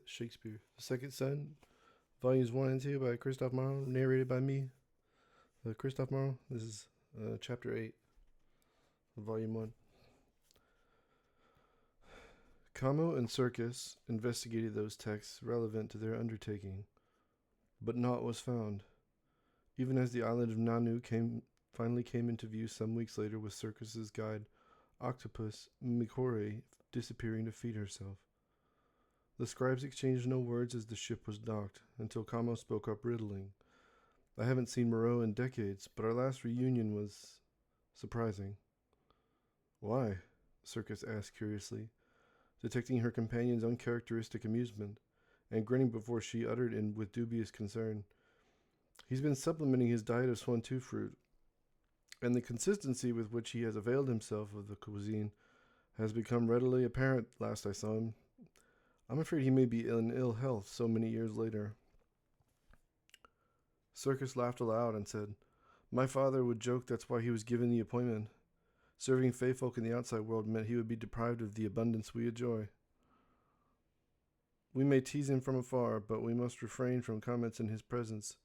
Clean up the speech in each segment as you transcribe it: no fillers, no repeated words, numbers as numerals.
Shakespeare. The Second Son, Volumes 1 and 2 by Christoph Marlowe, narrated by me, Christoph Marlowe. This is Chapter 8 of Volume 1. Camo and Circus investigated those texts relevant to their undertaking, but naught was found, even as the island of Nanu finally came into view some weeks later with Circus's guide, Octopus Mikore, disappearing to feed herself. The scribes exchanged no words as the ship was docked, until Camo spoke up, riddling. I haven't seen Moreau in decades, but our last reunion was surprising. Why? Circus asked curiously, detecting her companion's uncharacteristic amusement, and grinning before she uttered with dubious concern. He's been supplementing his diet of swan-tooth fruit, and the consistency with which he has availed himself of the cuisine has become readily apparent last I saw him. I'm afraid he may be in ill health so many years later. Circus laughed aloud and said, My father would joke that's why he was given the appointment. Serving fae folk in the outside world meant he would be deprived of the abundance we enjoy. We may tease him from afar, but we must refrain from comments in his presence,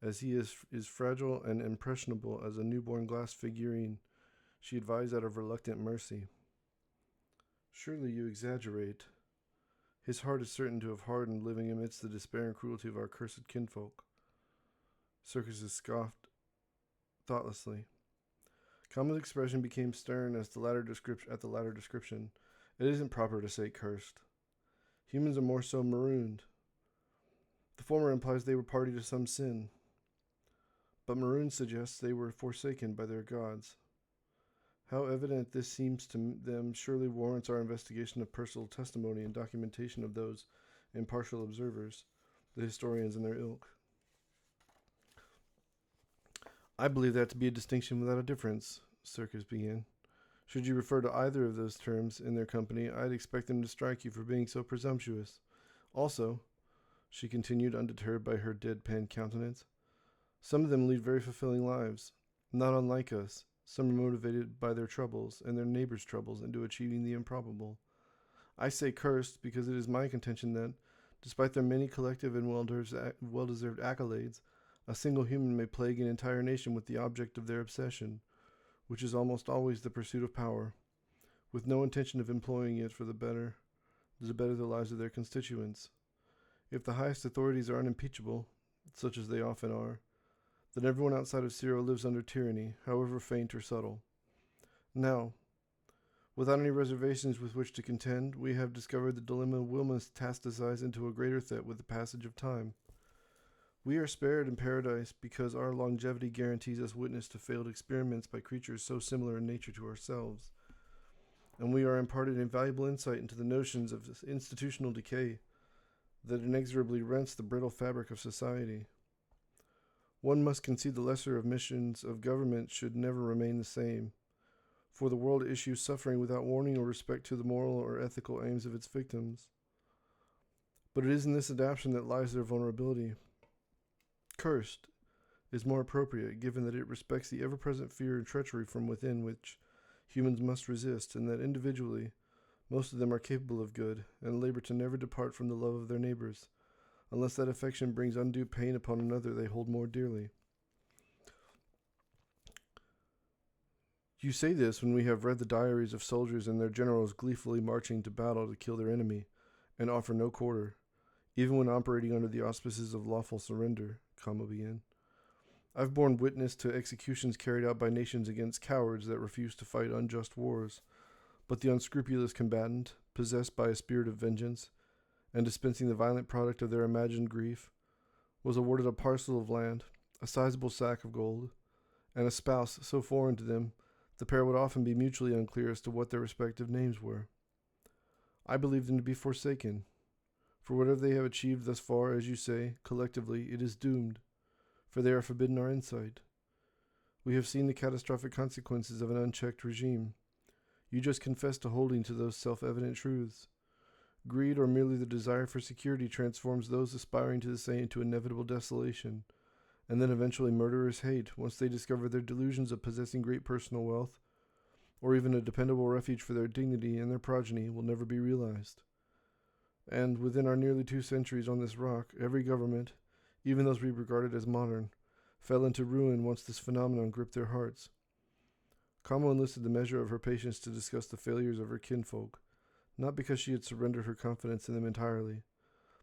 as he is fragile and impressionable as a newborn glass figurine, she advised out of reluctant mercy. Surely you exaggerate. His heart is certain to have hardened living amidst the despair and cruelty of our cursed kinfolk. Circus scoffed thoughtlessly. Camo's expression became stern at the latter description. It isn't proper to say cursed. Humans are more so marooned. The former implies they were party to some sin, but marooned suggests they were forsaken by their gods. How evident this seems to them surely warrants our investigation of personal testimony and documentation of those impartial observers, the historians and their ilk. I believe that to be a distinction without a difference, Circus began. Should you refer to either of those terms in their company, I'd expect them to strike you for being so presumptuous. Also, she continued, undeterred by her deadpan countenance, some of them lead very fulfilling lives, not unlike us. Some are motivated by their troubles and their neighbors' troubles into achieving the improbable. I say cursed because it is my contention that, despite their many collective and well-deserved accolades, a single human may plague an entire nation with the object of their obsession, which is almost always the pursuit of power, with no intention of employing it for to better the lives of their constituents. If the highest authorities are unimpeachable, such as they often are, then everyone outside of Ciro lives under tyranny, however faint or subtle. Now, without any reservations with which to contend, we have discovered the dilemma will metastasize into a greater threat with the passage of time. We are spared in paradise because our longevity guarantees us witness to failed experiments by creatures so similar in nature to ourselves, and we are imparted invaluable insight into the notions of institutional decay that inexorably rents the brittle fabric of society. One must concede the lesser of missions of government should never remain the same, for the world issues suffering without warning or respect to the moral or ethical aims of its victims. But it is in this adaptation that lies their vulnerability. Cursed is more appropriate, given that it respects the ever-present fear and treachery from within which humans must resist, and that individually, most of them are capable of good, and labor to never depart from the love of their neighbors, unless that affection brings undue pain upon another they hold more dearly. You say this when we have read the diaries of soldiers and their generals gleefully marching to battle to kill their enemy, and offer no quarter, even when operating under the auspices of lawful surrender, Camo began. I've borne witness to executions carried out by nations against cowards that refuse to fight unjust wars, but the unscrupulous combatant, possessed by a spirit of vengeance, and dispensing the violent product of their imagined grief, was awarded a parcel of land, a sizable sack of gold, and a spouse so foreign to them the pair would often be mutually unclear as to what their respective names were. I believe them to be forsaken, for whatever they have achieved thus far, as you say, collectively, it is doomed, for they are forbidden our insight. We have seen the catastrophic consequences of an unchecked regime. You just confess to holding to those self-evident truths. Greed or merely the desire for security transforms those aspiring to the same into inevitable desolation, and then eventually murderers hate once they discover their delusions of possessing great personal wealth, or even a dependable refuge for their dignity and their progeny, will never be realized. And within our nearly 2 centuries on this rock, every government, even those we regarded as modern, fell into ruin once this phenomenon gripped their hearts. Kamo enlisted the measure of her patience to discuss the failures of her kinfolk, not because she had surrendered her confidence in them entirely,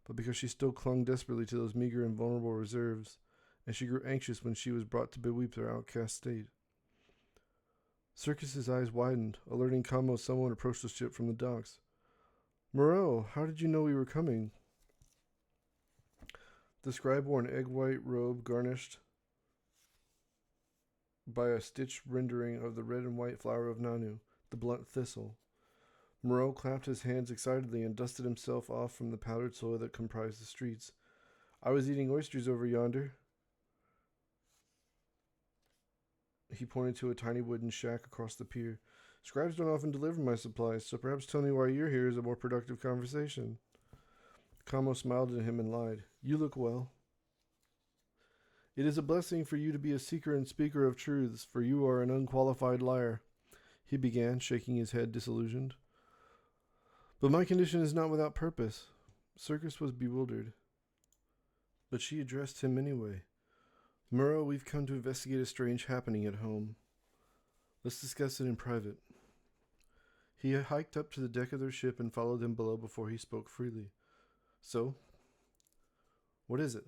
but because she still clung desperately to those meager and vulnerable reserves, and she grew anxious when she was brought to beweep their outcast state. Circus's eyes widened, alerting Kamo someone approached the ship from the docks. Moreau, how did you know we were coming? The scribe wore an egg-white robe garnished by a stitched rendering of the red and white flower of Nanu, the blunt thistle. Moreau clapped his hands excitedly and dusted himself off from the powdered soil that comprised the streets. I was eating oysters over yonder. He pointed to a tiny wooden shack across the pier. Scribes don't often deliver my supplies, so perhaps telling me why you're here is a more productive conversation. Kamo smiled at him and lied. You look well. It is a blessing for you to be a seeker and speaker of truths, for you are an unqualified liar, he began, shaking his head disillusioned. But my condition is not without purpose. Circus was bewildered. But she addressed him anyway. Murrow, we've come to investigate a strange happening at home. Let's discuss it in private. He hiked up to the deck of their ship and followed them below before he spoke freely. So, what is it?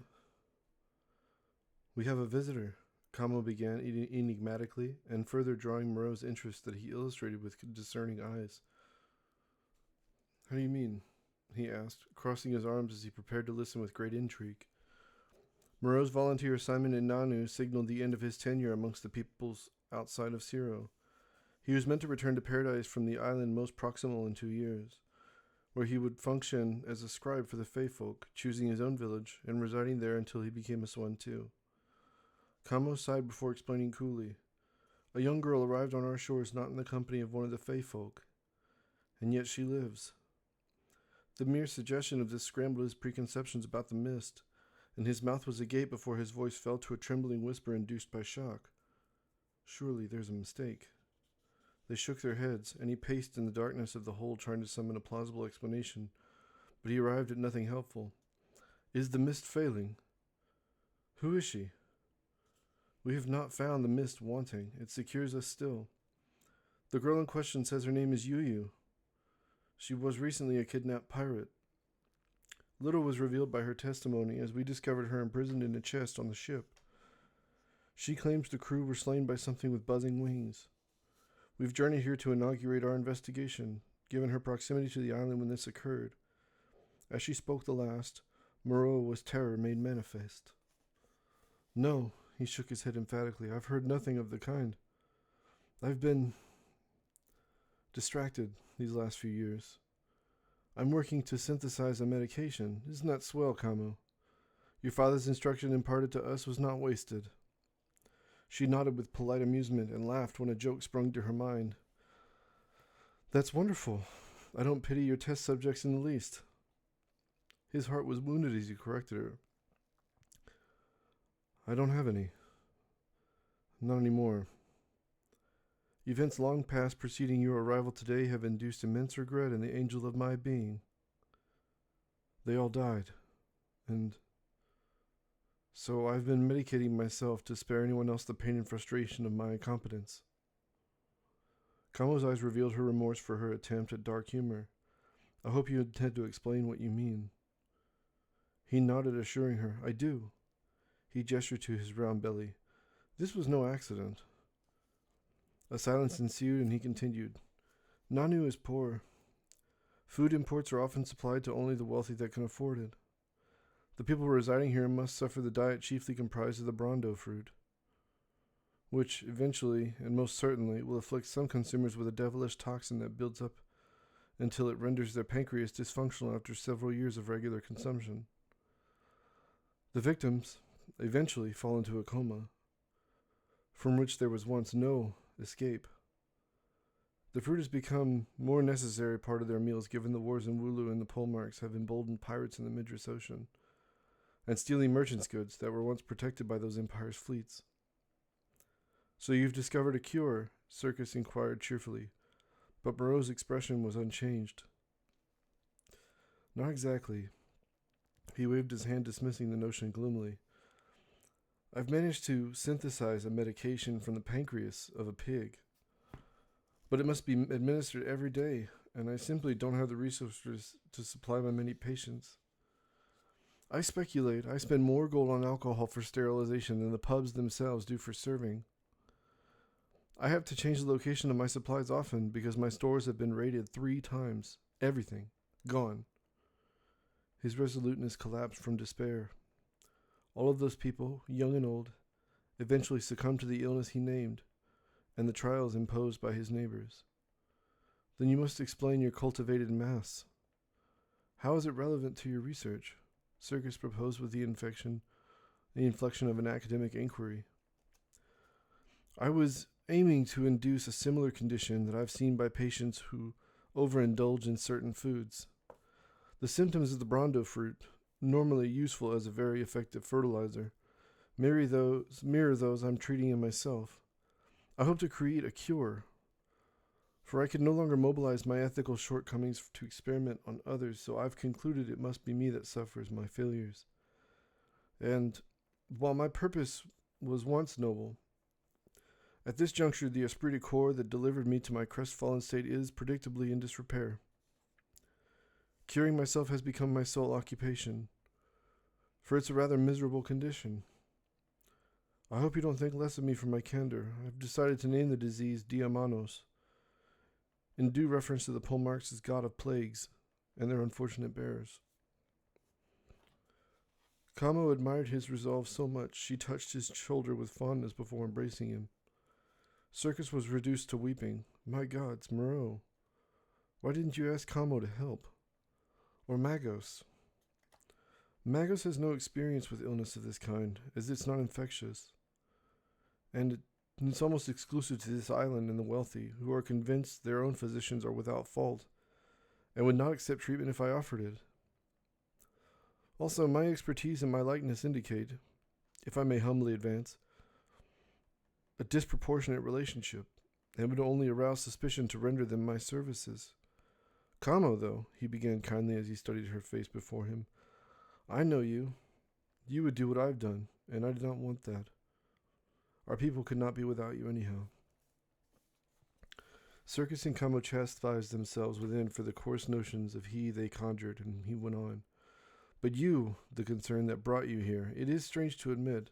We have a visitor, Kamo began enigmatically, and further drawing Moreau's interest that he illustrated with discerning eyes. How do you mean? He asked, crossing his arms as he prepared to listen with great intrigue. Moreau's volunteer assignment in Nanu signaled the end of his tenure amongst the peoples outside of Siro. He was meant to return to paradise from the island most proximal in 2 years, where he would function as a scribe for the Fey folk, choosing his own village and residing there until he became a swan too. Kamo sighed before explaining coolly. A young girl arrived on our shores not in the company of one of the Fey folk, and yet she lives. The mere suggestion of this scrambled his preconceptions about the mist, and his mouth was agape before his voice fell to a trembling whisper induced by shock. Surely there's a mistake. They shook their heads, and he paced in the darkness of the hold trying to summon a plausible explanation, but he arrived at nothing helpful. Is the mist failing? Who is she? We have not found the mist wanting. It secures us still. The girl in question says her name is Yuyu. She was recently a kidnapped pirate. Little was revealed by her testimony, as we discovered her imprisoned in a chest on the ship. She claims the crew were slain by something with buzzing wings. We've journeyed here to inaugurate our investigation, given her proximity to the island when this occurred. As she spoke the last, Moreau was terror made manifest. No, he shook his head emphatically. I've heard nothing of the kind. I've been distracted these last few years. I'm working to synthesize a medication. Isn't that swell, Kamo? Your father's instruction imparted to us was not wasted. She nodded with polite amusement and laughed when a joke sprung to her mind. That's wonderful. I don't pity your test subjects in the least. His heart was wounded as he corrected her. I don't have any. Not anymore. Events long past preceding your arrival today have induced immense regret in the angel of my being. They all died, and so I've been medicating myself to spare anyone else the pain and frustration of my incompetence. Kamo's eyes revealed her remorse for her attempt at dark humor. I hope you intend to explain what you mean. He nodded, assuring her, I do. He gestured to his round belly. This was no accident. A silence ensued, and he continued. Nanu is poor. Food imports are often supplied to only the wealthy that can afford it. The people residing here must suffer the diet chiefly comprised of the brondo fruit, which eventually, and most certainly, will afflict some consumers with a devilish toxin that builds up until it renders their pancreas dysfunctional after several years of regular consumption. The victims eventually fall into a coma, from which there was once no escape. The fruit has become more necessary part of their meals given the wars in Wooloo and the pole marks have emboldened pirates in the Midris Ocean, and stealing merchants' goods that were once protected by those empires' fleets. So you've discovered a cure? Circus inquired cheerfully, but Moreau's expression was unchanged. Not exactly. He waved his hand, dismissing the notion gloomily. I've managed to synthesize a medication from the pancreas of a pig, but it must be administered every day, and I simply don't have the resources to supply my many patients. I speculate I spend more gold on alcohol for sterilization than the pubs themselves do for serving. I have to change the location of my supplies often because my stores have been raided 3 times. Everything. Gone. His resoluteness collapsed from despair. All of those people, young and old, eventually succumbed to the illness he named and the trials imposed by his neighbors. Then you must explain your cultivated mass. How is it relevant to your research? Circus proposed with the inflection of an academic inquiry. I was aiming to induce a similar condition that I've seen by patients who overindulge in certain foods. The symptoms of the brondo fruit, normally useful as a very effective fertilizer, mirror those I'm treating in myself. I hope to create a cure, for I can no longer mobilize my ethical shortcomings to experiment on others, so I've concluded it must be me that suffers my failures. And while my purpose was once noble, at this juncture the esprit de corps that delivered me to my crestfallen state is predictably in disrepair. Curing myself has become my sole occupation, for it's a rather miserable condition. I hope you don't think less of me for my candor. I've decided to name the disease Diamanos, in due reference to the Polemarchs as god of plagues and their unfortunate bearers. Camo admired his resolve so much she touched his shoulder with fondness before embracing him. Circus was reduced to weeping. My gods, Moreau, why didn't you ask Camo to help? Or Magos? Magos has no experience with illness of this kind, as it's not infectious. And it's almost exclusive to this island and the wealthy, who are convinced their own physicians are without fault, and would not accept treatment if I offered it. Also, my expertise and my likeness indicate, if I may humbly advance, a disproportionate relationship, and would only arouse suspicion to render them my services. Camo, though, he began kindly as he studied her face before him, I know you. You would do what I've done, and I did not want that. Our people could not be without you anyhow. Circus and Camo chastised themselves within for the coarse notions of he they conjured, and he went on. But you, the concern that brought you here, it is strange to admit,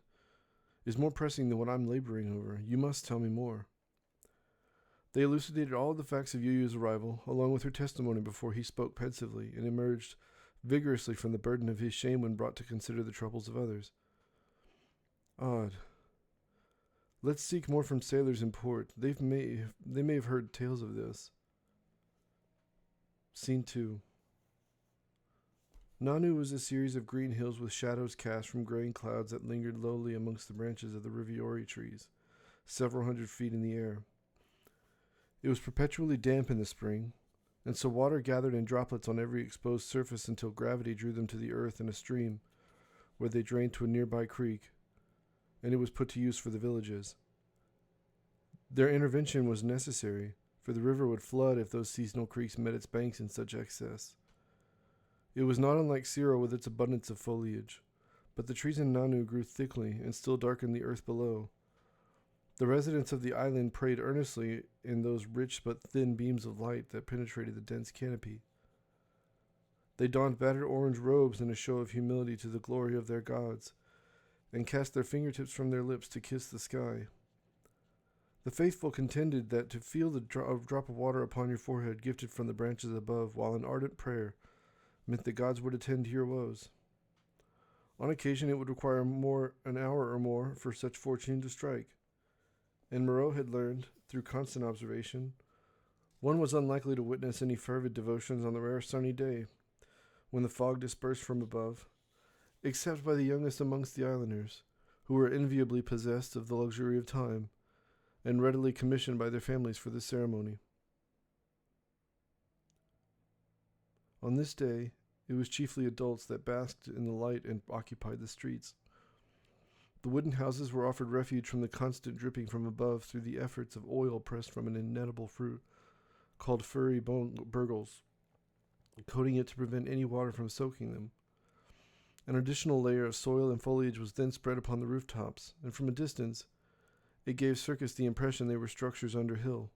is more pressing than what I'm laboring over. You must tell me more. They elucidated all of the facts of Yu Yu's arrival, along with her testimony before he spoke pensively, and emerged vigorously from the burden of his shame when brought to consider the troubles of others. Odd. Let's seek more from sailors in port. They may have heard tales of this. Scene 2. Nanu was a series of green hills with shadows cast from graying clouds that lingered lowly amongst the branches of the riviori trees, several hundred feet in the air. It was perpetually damp in the spring, and so water gathered in droplets on every exposed surface until gravity drew them to the earth in a stream, where they drained to a nearby creek, and it was put to use for the villages. Their intervention was necessary, for the river would flood if those seasonal creeks met its banks in such excess. It was not unlike Siro with its abundance of foliage, but the trees in Nanu grew thickly and still darkened the earth below. The residents of the island prayed earnestly in those rich but thin beams of light that penetrated the dense canopy. They donned battered orange robes in a show of humility to the glory of their gods, and cast their fingertips from their lips to kiss the sky. The faithful contended that to feel the drop of water upon your forehead gifted from the branches above while in ardent prayer meant that gods would attend to your woes. On occasion it would require an hour or more for such fortune to strike, and Moreau had learned, through constant observation, one was unlikely to witness any fervid devotions on the rare sunny day, when the fog dispersed from above, except by the youngest amongst the islanders, who were enviably possessed of the luxury of time, and readily commissioned by their families for the ceremony. On this day, it was chiefly adults that basked in the light and occupied the streets. The wooden houses were offered refuge from the constant dripping from above through the efforts of oil pressed from an inedible fruit called furry burgles, coating it to prevent any water from soaking them. An additional layer of soil and foliage was then spread upon the rooftops, and from a distance, it gave Circus the impression they were structures under hill.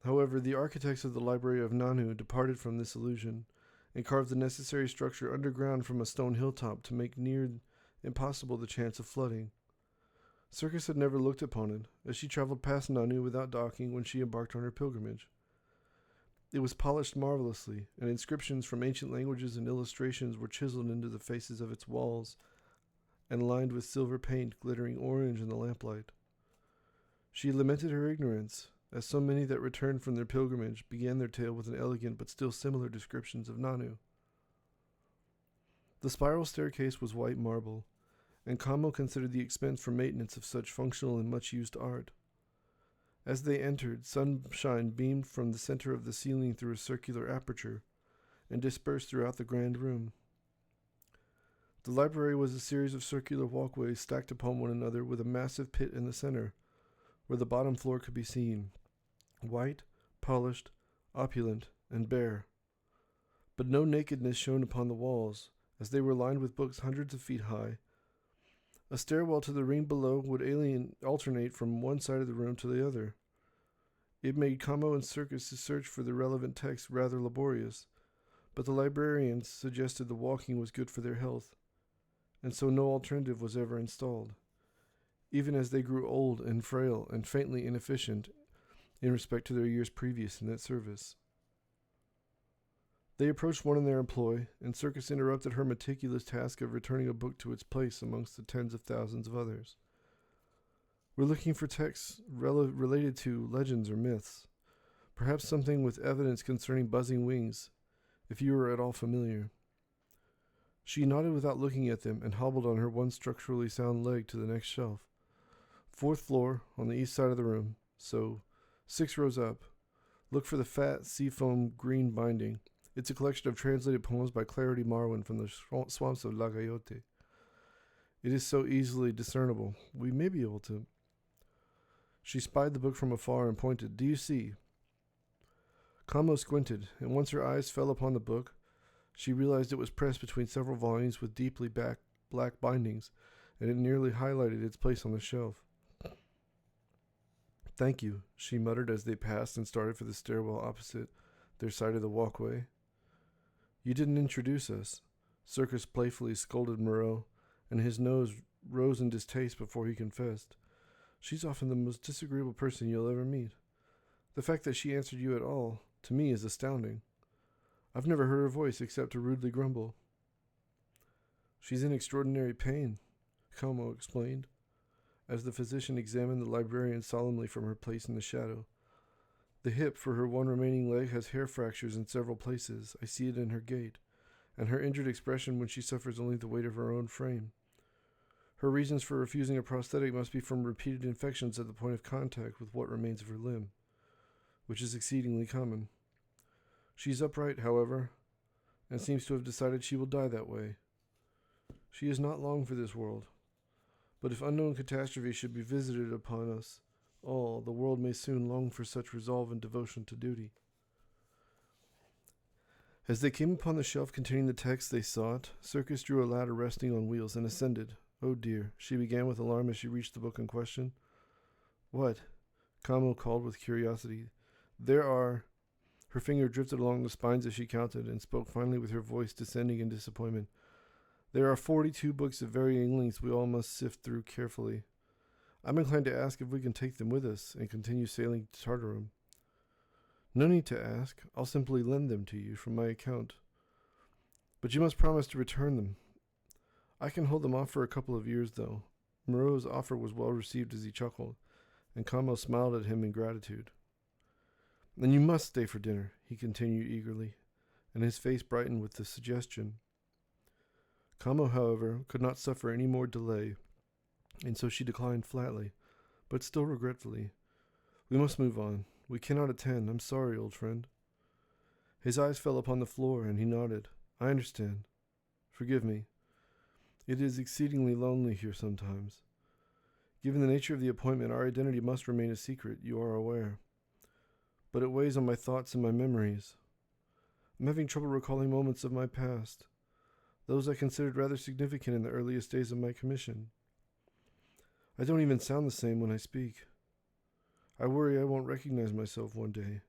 However, the architects of the Library of Nanu departed from this illusion and carved the necessary structure underground from a stone hilltop to make near impossible the chance of flooding. Circus had never looked upon it, as she traveled past Nanu without docking when she embarked on her pilgrimage. It was polished marvelously, and inscriptions from ancient languages and illustrations were chiseled into the faces of its walls and lined with silver paint glittering orange in the lamplight. She lamented her ignorance, as so many that returned from their pilgrimage began their tale with an elegant but still similar descriptions of Nanu. The spiral staircase was white marble, and Kamo considered the expense for maintenance of such functional and much-used art. As they entered, sunshine beamed from the center of the ceiling through a circular aperture and dispersed throughout the grand room. The library was a series of circular walkways stacked upon one another with a massive pit in the center, where the bottom floor could be seen, white, polished, opulent, and bare. But no nakedness shone upon the walls, as they were lined with books hundreds of feet high. A stairwell to the ring below would alternate from one side of the room to the other. It made Kamo and Circus' search for the relevant text rather laborious, but the librarians suggested the walking was good for their health, and so no alternative was ever installed, even as they grew old and frail and faintly inefficient in respect to their years previous in that service. They approached one in their employ, and Circus interrupted her meticulous task of returning a book to its place amongst the tens of thousands of others. We're looking for texts related to legends or myths, perhaps something with evidence concerning buzzing wings, if you are at all familiar. She nodded without looking at them and hobbled on her one structurally sound leg to the next shelf. 4th floor, on the east side of the room, so 6 rows up. Look for the fat, seafoam green binding. It's a collection of translated poems by Clarity Marwin from the swamps of Lagayote. It is so easily discernible. We may be able to. She spied the book from afar and pointed. Do you see? Kamo squinted, and once her eyes fell upon the book, she realized it was pressed between several volumes with deeply black bindings, and it nearly highlighted its place on the shelf. Thank you, she muttered as they passed and started for the stairwell opposite their side of the walkway. You didn't introduce us, Circus playfully scolded Moreau, and his nose rose in distaste before he confessed. She's often the most disagreeable person you'll ever meet. The fact that she answered you at all, to me, is astounding. I've never heard her voice except to rudely grumble. She's in extraordinary pain, Como explained, as the physician examined the librarian solemnly from her place in the shadow. The hip for her one remaining leg has hair fractures in several places. I see it in her gait, and her injured expression when she suffers only the weight of her own frame. Her reasons for refusing a prosthetic must be from repeated infections at the point of contact with what remains of her limb, which is exceedingly common. She's upright, however, and seems to have decided she will die that way. She is not long for this world, but if unknown catastrophe should be visited upon us all, the world may soon long for such resolve and devotion to duty. As they came upon the shelf containing the text they sought, Circus drew a ladder resting on wheels and ascended. Oh dear, she began with alarm as she reached the book in question. What? Kamo called with curiosity. There are... Her finger drifted along the spines as she counted, and spoke finally with her voice descending in disappointment. There are 42 books of varying lengths we all must sift through carefully. I'm inclined to ask if we can take them with us and continue sailing to Tartarum. No need to ask. I'll simply lend them to you from my account. But you must promise to return them. I can hold them off for a couple of years, though. Moreau's offer was well received as he chuckled, and Kamo smiled at him in gratitude. Then you must stay for dinner, he continued eagerly, and his face brightened with the suggestion. Kamo, however, could not suffer any more delay, and so she declined flatly, but still regretfully. We must move on. We cannot attend. I'm sorry, old friend. His eyes fell upon the floor, and he nodded. I understand. Forgive me. It is exceedingly lonely here sometimes. Given the nature of the appointment, our identity must remain a secret, you are aware. But it weighs on my thoughts and my memories. I'm having trouble recalling moments of my past, those I considered rather significant in the earliest days of my commission. I don't even sound the same when I speak. I worry I won't recognize myself one day,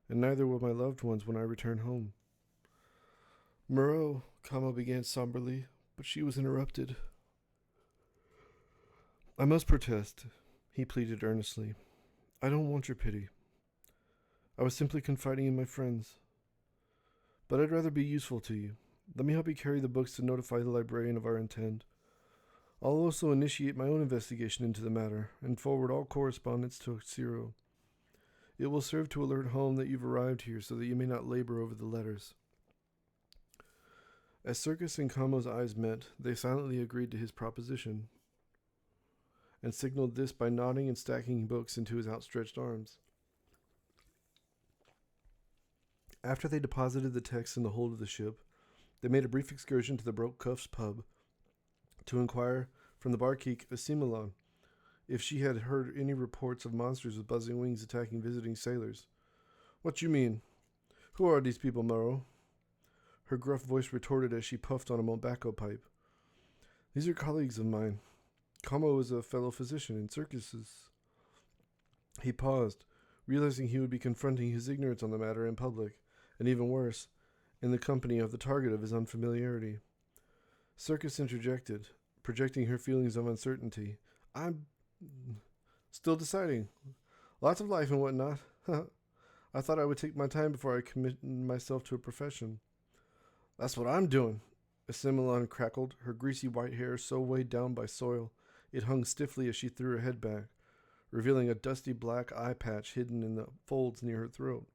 and neither will my loved ones when I return home. Moreau, Kamo began somberly, but she was interrupted. I must protest, he pleaded earnestly. I don't want your pity. I was simply confiding in my friends. But I'd rather be useful to you. Let me help you carry the books to notify the librarian of our intent. I'll also initiate my own investigation into the matter and forward all correspondence to Ciro. It will serve to alert home that you've arrived here so that you may not labor over the letters. As Circus and Kamo's eyes met, they silently agreed to his proposition and signaled this by nodding and stacking books into his outstretched arms. After they deposited the texts in the hold of the ship, they made a brief excursion to the Broke Cuffs pub to inquire from the barkeep Asimilon if she had heard any reports of monsters with buzzing wings attacking visiting sailors. What you mean? Who are these people, Moreau? Her gruff voice retorted as she puffed on a tobacco pipe. These are colleagues of mine. Kamo is a fellow physician in circuses. He paused, realizing he would be confronting his ignorance on the matter in public, and even worse, in the company of the target of his unfamiliarity. Circus interjected, projecting her feelings of uncertainty. I'm still deciding. Lots of life and whatnot. I thought I would take my time before I commit myself to a profession. That's what I'm doing, Asimilon crackled, her greasy white hair so weighed down by soil it hung stiffly as she threw her head back, revealing a dusty black eye patch hidden in the folds near her throat.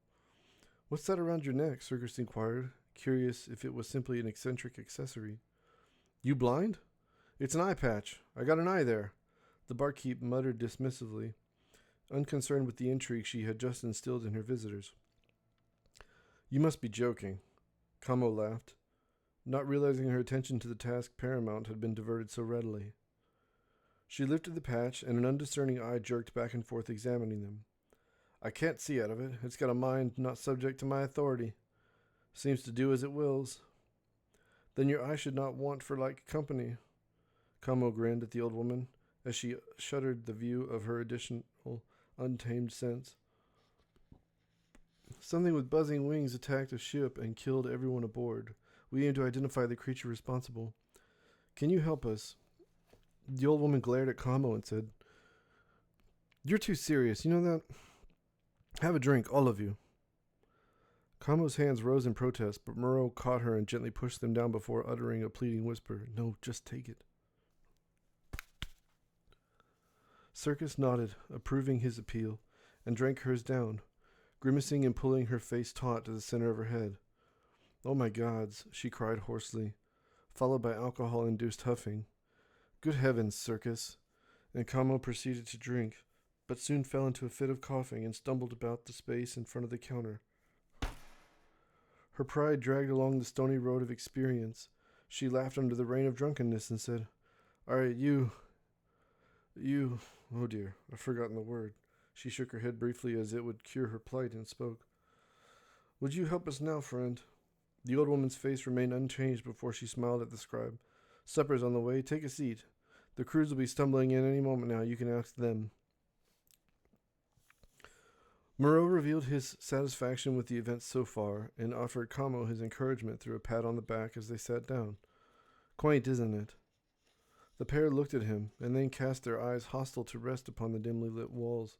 What's that around your neck? Circus inquired, curious if it was simply an eccentric accessory. You blind? It's an eye patch. I got an eye there, the barkeep muttered dismissively, unconcerned with the intrigue she had just instilled in her visitors. You must be joking. Kamo laughed, not realizing her attention to the task paramount had been diverted so readily. She lifted the patch, and an undiscerning eye jerked back and forth examining them. I can't see out of it. It's got a mind not subject to my authority. Seems to do as it wills. Then your eye should not want for like company. Kamo grinned at the old woman as she shuddered the view of her additional untamed sense. Something with buzzing wings attacked a ship and killed everyone aboard. We aim to identify the creature responsible. Can you help us? The old woman glared at Kamo and said, You're too serious, you know that? Have a drink, all of you. Kamo's hands rose in protest, but Moreau caught her and gently pushed them down before uttering a pleading whisper. No, just take it. Circus nodded, approving his appeal, and drank hers down, grimacing and pulling her face taut to the center of her head. Oh my gods, she cried hoarsely, followed by alcohol-induced huffing. Good heavens, Circus. And Kamo proceeded to drink, but soon fell into a fit of coughing and stumbled about the space in front of the counter. Her pride dragged along the stony road of experience. She laughed under the rain of drunkenness and said, All right, you, oh dear, I've forgotten the word. She shook her head briefly as it would cure her plight and spoke. Would you help us now, friend? The old woman's face remained unchanged before she smiled at the scribe. Supper's on the way. Take a seat. The crews will be stumbling in any moment now. You can ask them. Moreau revealed his satisfaction with the events so far and offered Kamo his encouragement through a pat on the back as they sat down. Quaint, isn't it? The pair looked at him and then cast their eyes hostile to rest upon the dimly lit walls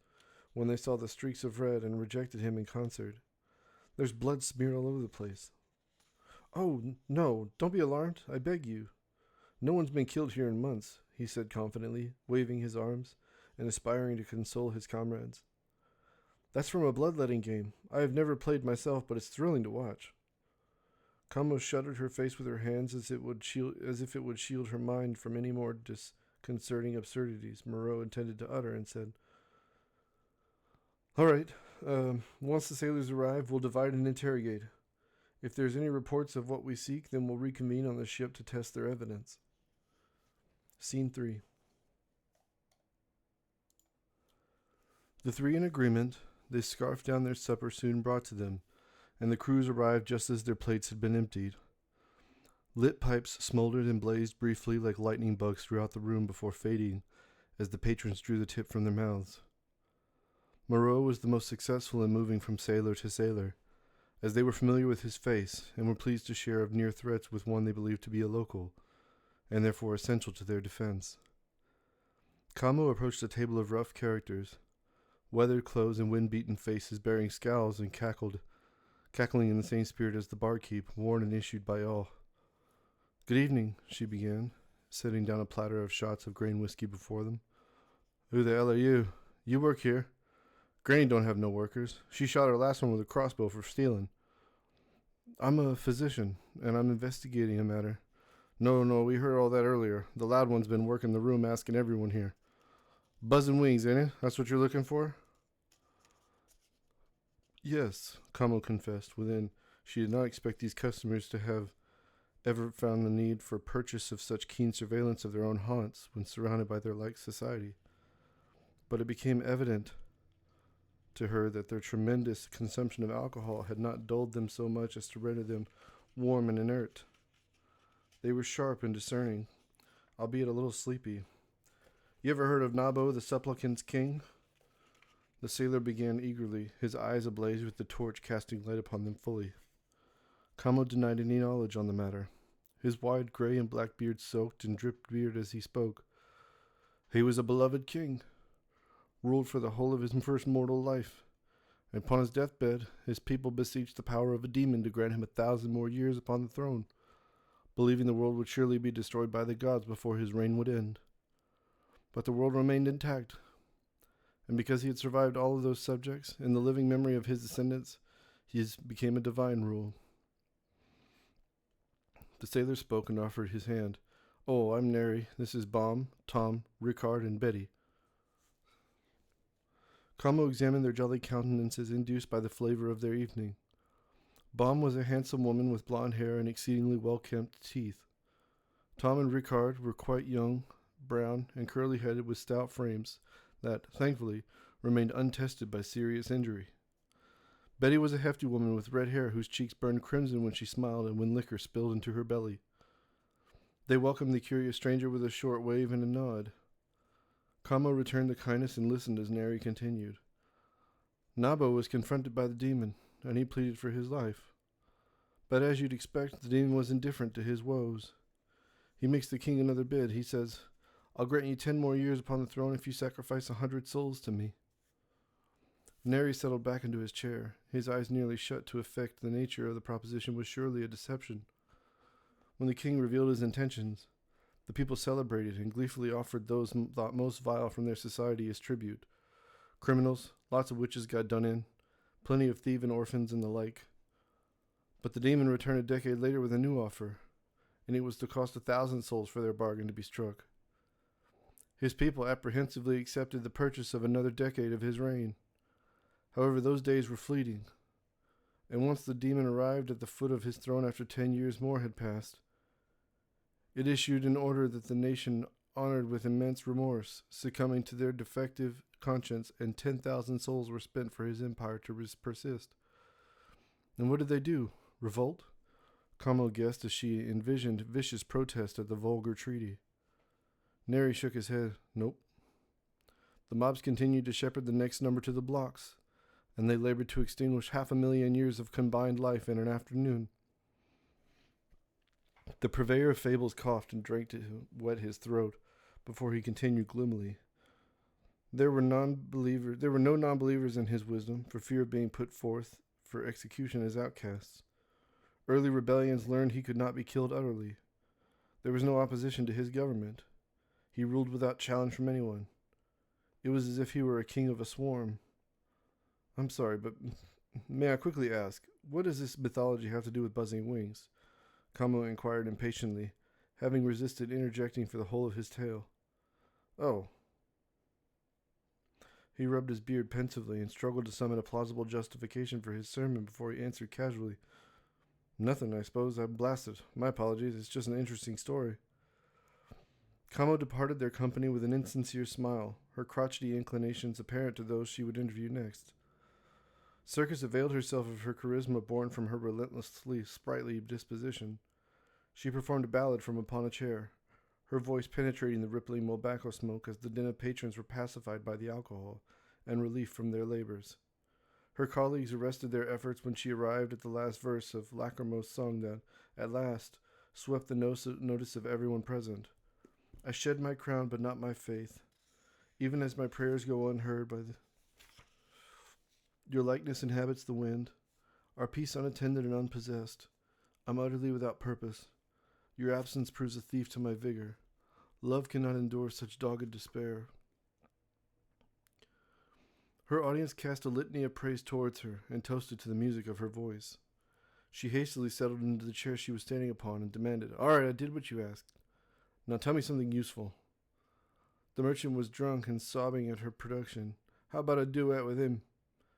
when they saw the streaks of red and rejected him in concert. There's blood smeared all over the place. Oh, no, don't be alarmed, I beg you. No one's been killed here in months, he said confidently, waving his arms and aspiring to console his comrades. That's from a bloodletting game. I have never played myself, but it's thrilling to watch. Kamo shuttered her face with her hands as if it would shield her mind from any more disconcerting absurdities Moreau intended to utter, and said, All right, once the sailors arrive, we'll divide and interrogate. If there's any reports of what we seek, then we'll reconvene on the ship to test their evidence. Scene 3. The three in agreement, they scarfed down their supper soon brought to them, and the crews arrived just as their plates had been emptied. Lit pipes smoldered and blazed briefly like lightning bugs throughout the room before fading as the patrons drew the tip from their mouths. Moreau was the most successful in moving from sailor to sailor, as they were familiar with his face and were pleased to share of near threats with one they believed to be a local, and therefore essential to their defense. Camo approached a table of rough characters, weathered clothes and wind-beaten faces bearing scowls and cackling in the same spirit as the barkeep, worn and issued by all. "Good evening," she began, setting down a platter of shots of grain whiskey before them. "Who the hell are you? You work here. Granny don't have no workers. She shot her last one with a crossbow for stealing." "I'm a physician, and I'm investigating a matter." No, we heard all that earlier. The loud one's been working the room asking everyone here." "Buzzing wings, ain't it? That's what you're looking for?" "Yes," Kamo confessed. Within, she did not expect these customers to have ever found the need for purchase of such keen surveillance of their own haunts when surrounded by their like society. But it became evident to her that their tremendous consumption of alcohol had not dulled them so much as to render them warm and inert. They were sharp and discerning, albeit a little sleepy. "You ever heard of Nabo, the supplicant's king?" The sailor began eagerly, his eyes ablaze with the torch casting light upon them fully. Kamo denied any knowledge on the matter. His wide gray and black beard soaked and dripped beard as he spoke. "He was a beloved king, ruled for the whole of his first mortal life, and upon his deathbed his people beseeched the power of a demon to grant him 1,000 more years upon the throne, believing the world would surely be destroyed by the gods before his reign would end. But the world remained intact, and because he had survived all of those subjects, in the living memory of his descendants, he became a divine rule." The sailor spoke and offered his hand. "Oh, I'm Neri. This is Baum, Tom, Ricard, and Betty." Kamo examined their jolly countenances induced by the flavor of their evening. Baum was a handsome woman with blonde hair and exceedingly well-kempt teeth. Tom and Ricard were quite young, brown, and curly-headed with stout frames that, thankfully, remained untested by serious injury. Betty was a hefty woman with red hair whose cheeks burned crimson when she smiled and when liquor spilled into her belly. They welcomed the curious stranger with a short wave and a nod. Kamo returned the kindness and listened as Neri continued. "Nabo was confronted by the demon, and he pleaded for his life. But as you'd expect, the demon was indifferent to his woes. He makes the king another bid. He says, 'I'll grant you 10 more years upon the throne if you sacrifice 100 souls to me.'" Neri settled back into his chair, his eyes nearly shut to effect the nature of the proposition was surely a deception. When the king revealed his intentions, the people celebrated and gleefully offered those thought most vile from their society as tribute. Criminals, lots of witches got done in, plenty of thieving orphans and the like. But the demon returned a decade later with a new offer, and it was to cost 1,000 souls for their bargain to be struck. His people apprehensively accepted the purchase of another decade of his reign. However, those days were fleeting, and once the demon arrived at the foot of his throne after 10 years more had passed, it issued an order that the nation honored with immense remorse, succumbing to their defective conscience, and 10,000 souls were spent for his empire to persist. And what did they do? Revolt? Kamo guessed as she envisioned vicious protest at the vulgar treaty. Neri shook his head. Nope. The mobs continued to shepherd the next number to the blocks, and they labored to extinguish 500,000 years of combined life in an afternoon. The purveyor of fables coughed and drank to wet his throat before he continued gloomily. There were no non-believers in his wisdom for fear of being put forth for execution as outcasts. Early rebellions learned he could not be killed utterly. There was no opposition to his government. He ruled without challenge from anyone. It was as if he were a king of a swarm. I'm sorry, but may I quickly ask, what does this mythology have to do with buzzing wings? Kamo inquired impatiently, having resisted interjecting for the whole of his tale. Oh. He rubbed his beard pensively and struggled to summon a plausible justification for his sermon before he answered casually. Nothing, I suppose. I'm blasted. My apologies. It's just an interesting story. Kamo departed their company with an insincere smile, her crotchety inclinations apparent to those she would interview next. Circus availed herself of her charisma born from her relentlessly sprightly disposition. She performed a ballad from upon a chair, her voice penetrating the rippling tobacco smoke as the din of patrons were pacified by the alcohol and relief from their labors. Her colleagues arrested their efforts when she arrived at the last verse of lachrymose song that, at last, swept the notice of everyone present. I shed my crown, but not my faith, even as my prayers go unheard by the... Your likeness inhabits the wind, our peace unattended and unpossessed. I'm utterly without purpose. Your absence proves a thief to my vigor. Love cannot endure such dogged despair. Her audience cast a litany of praise towards her and toasted to the music of her voice. She hastily settled into the chair she was standing upon and demanded, "All right, I did what you asked. Now tell me something useful." The merchant was drunk and sobbing at her production. "How about a duet with him?"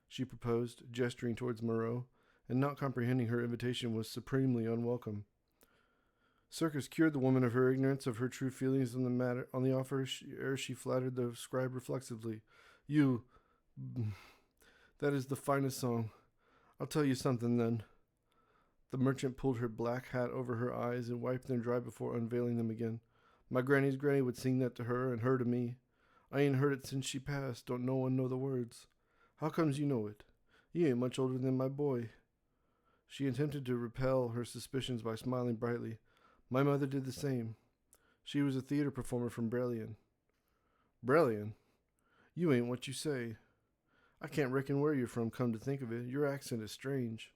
she proposed, gesturing towards Moreau, and not comprehending her invitation was supremely unwelcome. Circus cured the woman of her ignorance of her true feelings on the matter. On the offer, she flattered the scribe reflexively. "You, that is the finest song. I'll tell you something then." The merchant pulled her black hat over her eyes and wiped them dry before unveiling them again. "My granny's granny would sing that to her and her to me. I ain't heard it since she passed. Don't no one know the words. How comes you know it? You ain't much older than my boy." She attempted to repel her suspicions by smiling brightly. "My mother did the same. She was a theater performer from Brelian." "Brelian? You ain't what you say. I can't reckon where you're from, come to think of it. Your accent is strange."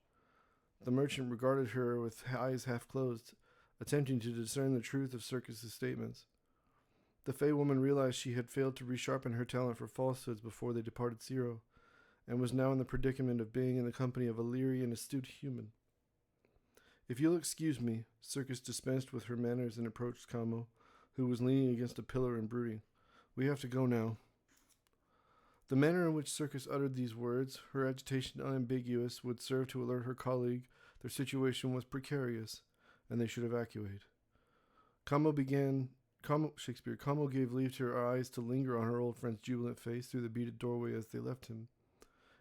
The merchant regarded her with eyes half closed, attempting to discern the truth of Circus's statements. The Fey woman realized she had failed to resharpen her talent for falsehoods before they departed Zero, and was now in the predicament of being in the company of a leery and astute human. "If you'll excuse me," Circus dispensed with her manners and approached Camo, who was leaning against a pillar and brooding. "We have to go now." The manner in which Circus uttered these words, her agitation unambiguous, would serve to alert her colleague their situation was precarious, and they should evacuate. Camo gave leave to her eyes to linger on her old friend's jubilant face through the beaded doorway as they left him,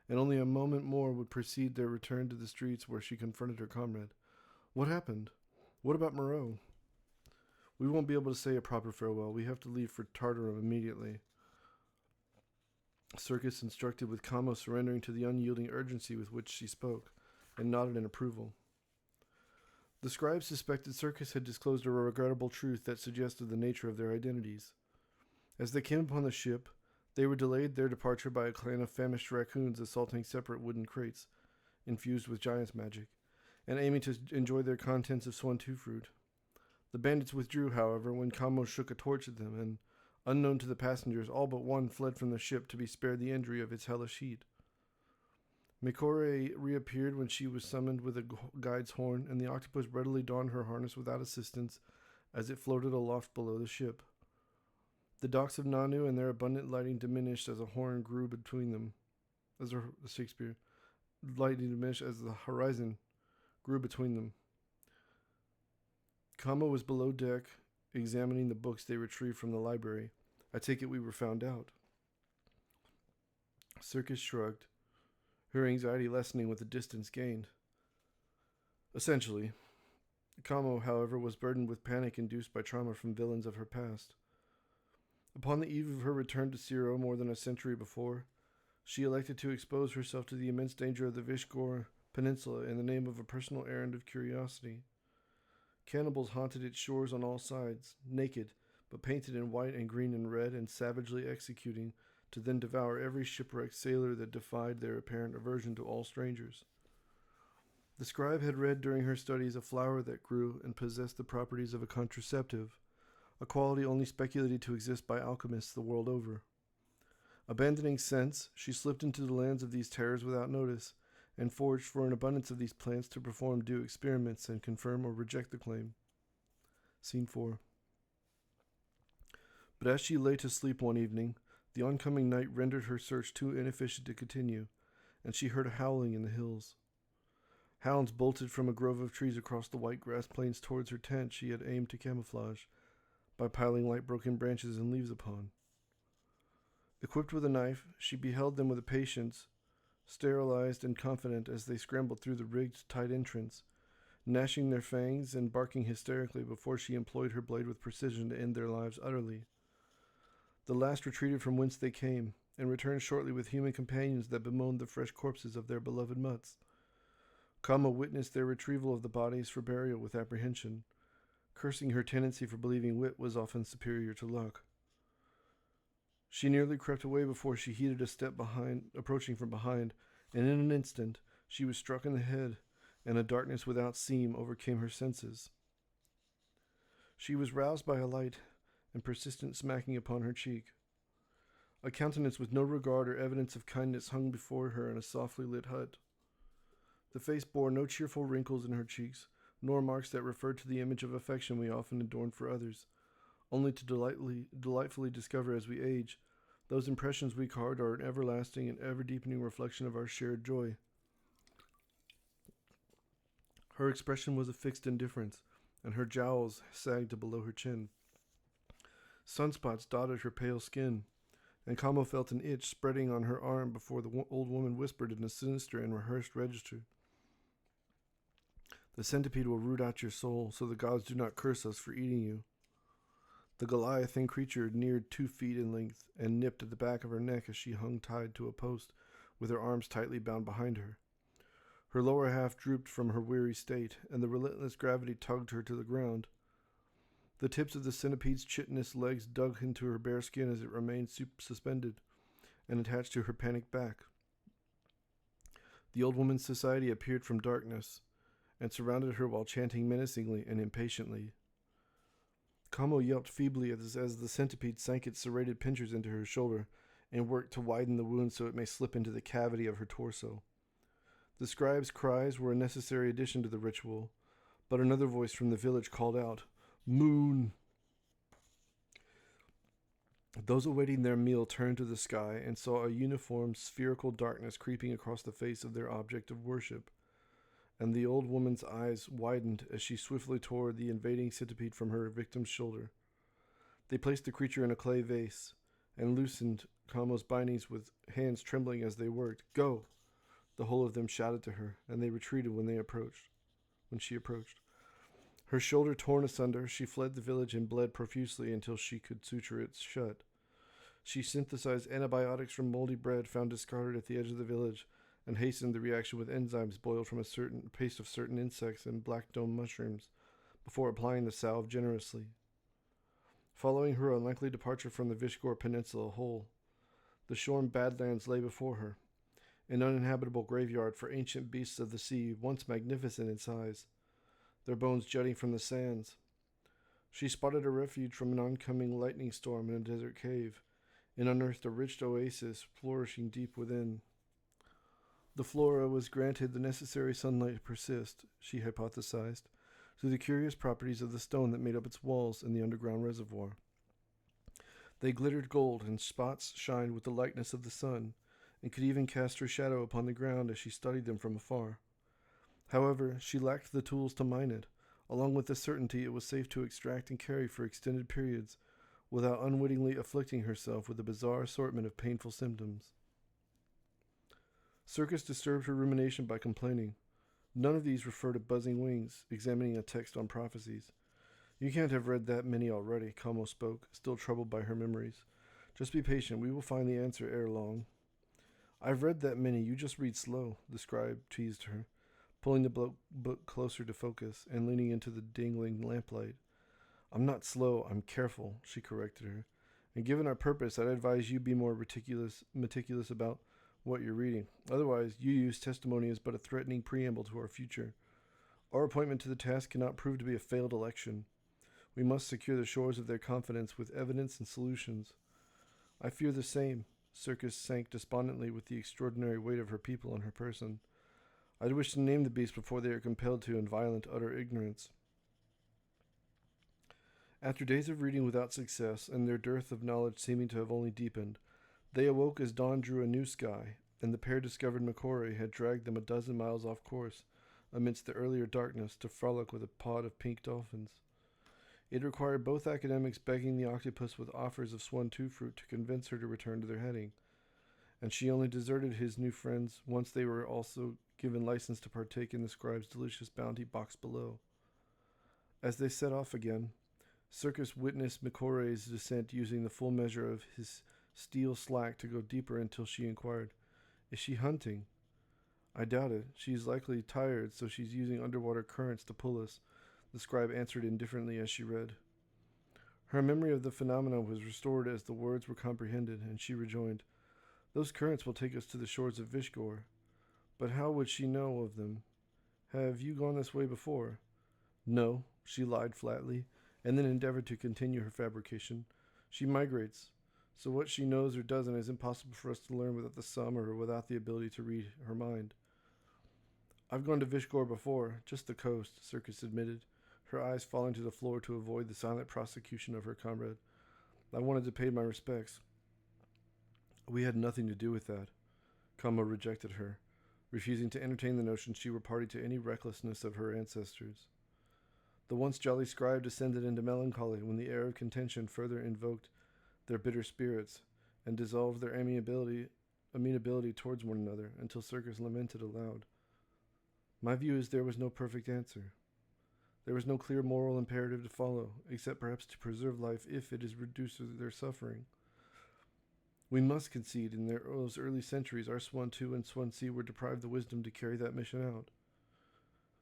and only a moment more would precede their return to the streets where she confronted her comrade. "What happened? What about Moreau?" "We won't be able to say a proper farewell. We have to leave for Tartarum immediately," Circus instructed, with Camo surrendering to the unyielding urgency with which she spoke, and nodded in approval. The scribe suspected Circus had disclosed a regrettable truth that suggested the nature of their identities. As they came upon the ship, they were delayed their departure by a clan of famished raccoons assaulting separate wooden crates, infused with giant's magic, and aiming to enjoy their contents of Swantu fruit. The bandits withdrew, however, when Camo shook a torch at them, and, unknown to the passengers, all but one fled from the ship to be spared the injury of its hellish heat. Mikore reappeared when she was summoned with a guide's horn, and the octopus readily donned her harness without assistance as it floated aloft below the ship. The docks of Nanu and their abundant lighting diminished as a horn grew between them. Lighting diminished as the horizon grew between them. Kama was below deck, examining the books they retrieved from the library. "I take it we were found out." Circus shrugged, her anxiety lessening with the distance gained. "Essentially." Kamo, however, was burdened with panic induced by trauma from villains of her past. Upon the eve of her return to Zero more than a century before, she elected to expose herself to the immense danger of the Vishgor Peninsula in the name of a personal errand of curiosity. Cannibals haunted its shores on all sides, naked, but painted in white and green and red, and savagely executing, to then devour every shipwrecked sailor that defied their apparent aversion to all strangers. The scribe had read during her studies a flower that grew and possessed the properties of a contraceptive, a quality only speculated to exist by alchemists the world over. Abandoning sense, she slipped into the lands of these terrors without notice, and foraged for an abundance of these plants to perform due experiments and confirm or reject the claim. Scene 4. But as she lay to sleep one evening, the oncoming night rendered her search too inefficient to continue, and she heard a howling in the hills. Hounds bolted from a grove of trees across the white grass plains towards her tent she had aimed to camouflage, by piling light broken branches and leaves upon. Equipped with a knife, she beheld them with a patience sterilized and confident as they scrambled through the rigged, tight entrance, gnashing their fangs and barking hysterically before she employed her blade with precision to end their lives utterly. The last retreated from whence they came, and returned shortly with human companions that bemoaned the fresh corpses of their beloved mutts. Kama witnessed their retrieval of the bodies for burial with apprehension, cursing her tendency for believing wit was often superior to luck. She nearly crept away before she heeded a step approaching from behind, and in an instant she was struck in the head, and a darkness without seam overcame her senses. She was roused by a light and persistent smacking upon her cheek. A countenance with no regard or evidence of kindness hung before her in a softly lit hut. The face bore no cheerful wrinkles in her cheeks, nor marks that referred to the image of affection we often adorn for others, only to delightfully discover as we age those impressions we card are an everlasting and ever-deepening reflection of our shared joy. Her expression was a fixed indifference, and her jowls sagged below her chin. Sunspots dotted her pale skin, and Kamo felt an itch spreading on her arm before the old woman whispered in a sinister and rehearsed register. "The centipede will root out your soul, so the gods do not curse us for eating you." The Goliathan creature neared 2 feet in length and nipped at the back of her neck as she hung tied to a post with her arms tightly bound behind her. Her lower half drooped from her weary state, and the relentless gravity tugged her to the ground. The tips of the centipede's chitinous legs dug into her bare skin as it remained suspended and attached to her panicked back. The old woman's society appeared from darkness and surrounded her while chanting menacingly and impatiently. Kamo yelped feebly as the centipede sank its serrated pincers into her shoulder and worked to widen the wound so it may slip into the cavity of her torso. The scribe's cries were a necessary addition to the ritual, but another voice from the village called out, "Moon!" Those awaiting their meal turned to the sky and saw a uniform spherical darkness creeping across the face of their object of worship, and the old woman's eyes widened as she swiftly tore the invading centipede from her victim's shoulder. They placed the creature in a clay vase and loosened Kamo's bindings with hands trembling as they worked. "Go!" the whole of them shouted to her, and they retreated when she approached. Her shoulder torn asunder, she fled the village and bled profusely until she could suture it shut. She synthesized antibiotics from moldy bread found discarded at the edge of the village, and hastened the reaction with enzymes boiled from a certain paste of certain insects and black dome mushrooms, before applying the salve generously. Following her unlikely departure from the Vishgor Peninsula whole, the shorn Badlands lay before her, an uninhabitable graveyard for ancient beasts of the sea, once magnificent in size, their bones jutting from the sands. She spotted a refuge from an oncoming lightning storm in a desert cave, and unearthed a rich oasis flourishing deep within. The flora was granted the necessary sunlight to persist, she hypothesized, through the curious properties of the stone that made up its walls and the underground reservoir. They glittered gold, and spots shined with the likeness of the sun, and could even cast her shadow upon the ground as she studied them from afar. However, she lacked the tools to mine it, along with the certainty it was safe to extract and carry for extended periods, without unwittingly afflicting herself with a bizarre assortment of painful symptoms. Circus disturbed her rumination by complaining. None of these refer to buzzing wings, examining a text on prophecies. "You can't have read that many already," Kamo spoke, still troubled by her memories. "Just be patient, we will find the answer ere long." "I've read that many, you just read slow," the scribe teased her, pulling the book closer to focus and leaning into the dangling lamplight. "I'm not slow, I'm careful," she corrected her. "And given our purpose, I'd advise you be more meticulous about what you're reading. Otherwise, you use testimony as but a threatening preamble to our future. Our appointment to the task cannot prove to be a failed election. We must secure the shores of their confidence with evidence and solutions." "I fear the same." Circus sank despondently with the extraordinary weight of her people on her person. "I'd wish to name the beast before they are compelled to in violent, utter ignorance." After days of reading without success, and their dearth of knowledge seeming to have only deepened, they awoke as dawn drew a new sky, and the pair discovered Makore had dragged them a dozen miles off course, amidst the earlier darkness, to frolic with a pod of pink dolphins. It required both academics begging the octopus with offers of swan-two fruit to convince her to return to their heading, and she only deserted his new friends once they were also given license to partake in the scribe's delicious bounty box below. As they set off again, Circus witnessed Mikore's descent using the full measure of his steel slack to go deeper until she inquired, "Is she hunting?" "I doubt it. She's likely tired, so she's using underwater currents to pull us," the scribe answered indifferently as she read. Her memory of the phenomena was restored as the words were comprehended, and she rejoined, "Those currents will take us to the shores of Vishgor. But how would she know of them? Have you gone this way before?" "No," she lied flatly, and then endeavored to continue her fabrication. "She migrates, so what she knows or doesn't is impossible for us to learn without the sum or without the ability to read her mind." "I've gone to Vishgor before, just the coast," Circus admitted, her eyes falling to the floor to avoid the silent prosecution of her comrade. "I wanted to pay my respects." "We had nothing to do with that." Kamo rejected her, refusing to entertain the notion she were party to any recklessness of her ancestors. The once jolly scribe descended into melancholy when the air of contention further invoked their bitter spirits and dissolved their amenability towards one another until Circus lamented aloud. "My view is there was no perfect answer. There was no clear moral imperative to follow, except perhaps to preserve life if it is reduced to their suffering. We must concede in those early centuries our Swan-Tu and Swan-Si were deprived the wisdom to carry that mission out.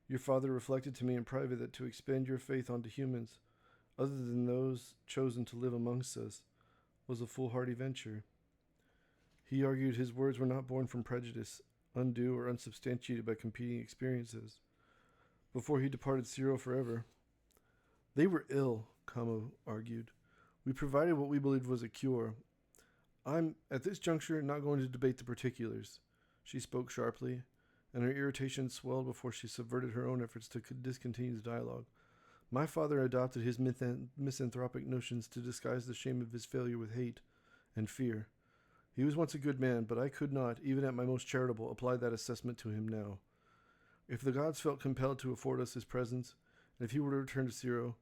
Your father reflected to me in private that to expand your faith onto humans, other than those chosen to live amongst us, was a foolhardy venture. He argued his words were not born from prejudice, undue or unsubstantiated by competing experiences. Before he departed Ciro forever, they were ill, Kamo argued. We provided what we believed was a cure. I'm, at this juncture, not going to debate the particulars." She spoke sharply, and her irritation swelled before she subverted her own efforts to discontinue the dialogue. "My father adopted his misanthropic notions to disguise the shame of his failure with hate and fear. He was once a good man, but I could not, even at my most charitable, apply that assessment to him now. If the gods felt compelled to afford us his presence, and if he were to return to Ciro,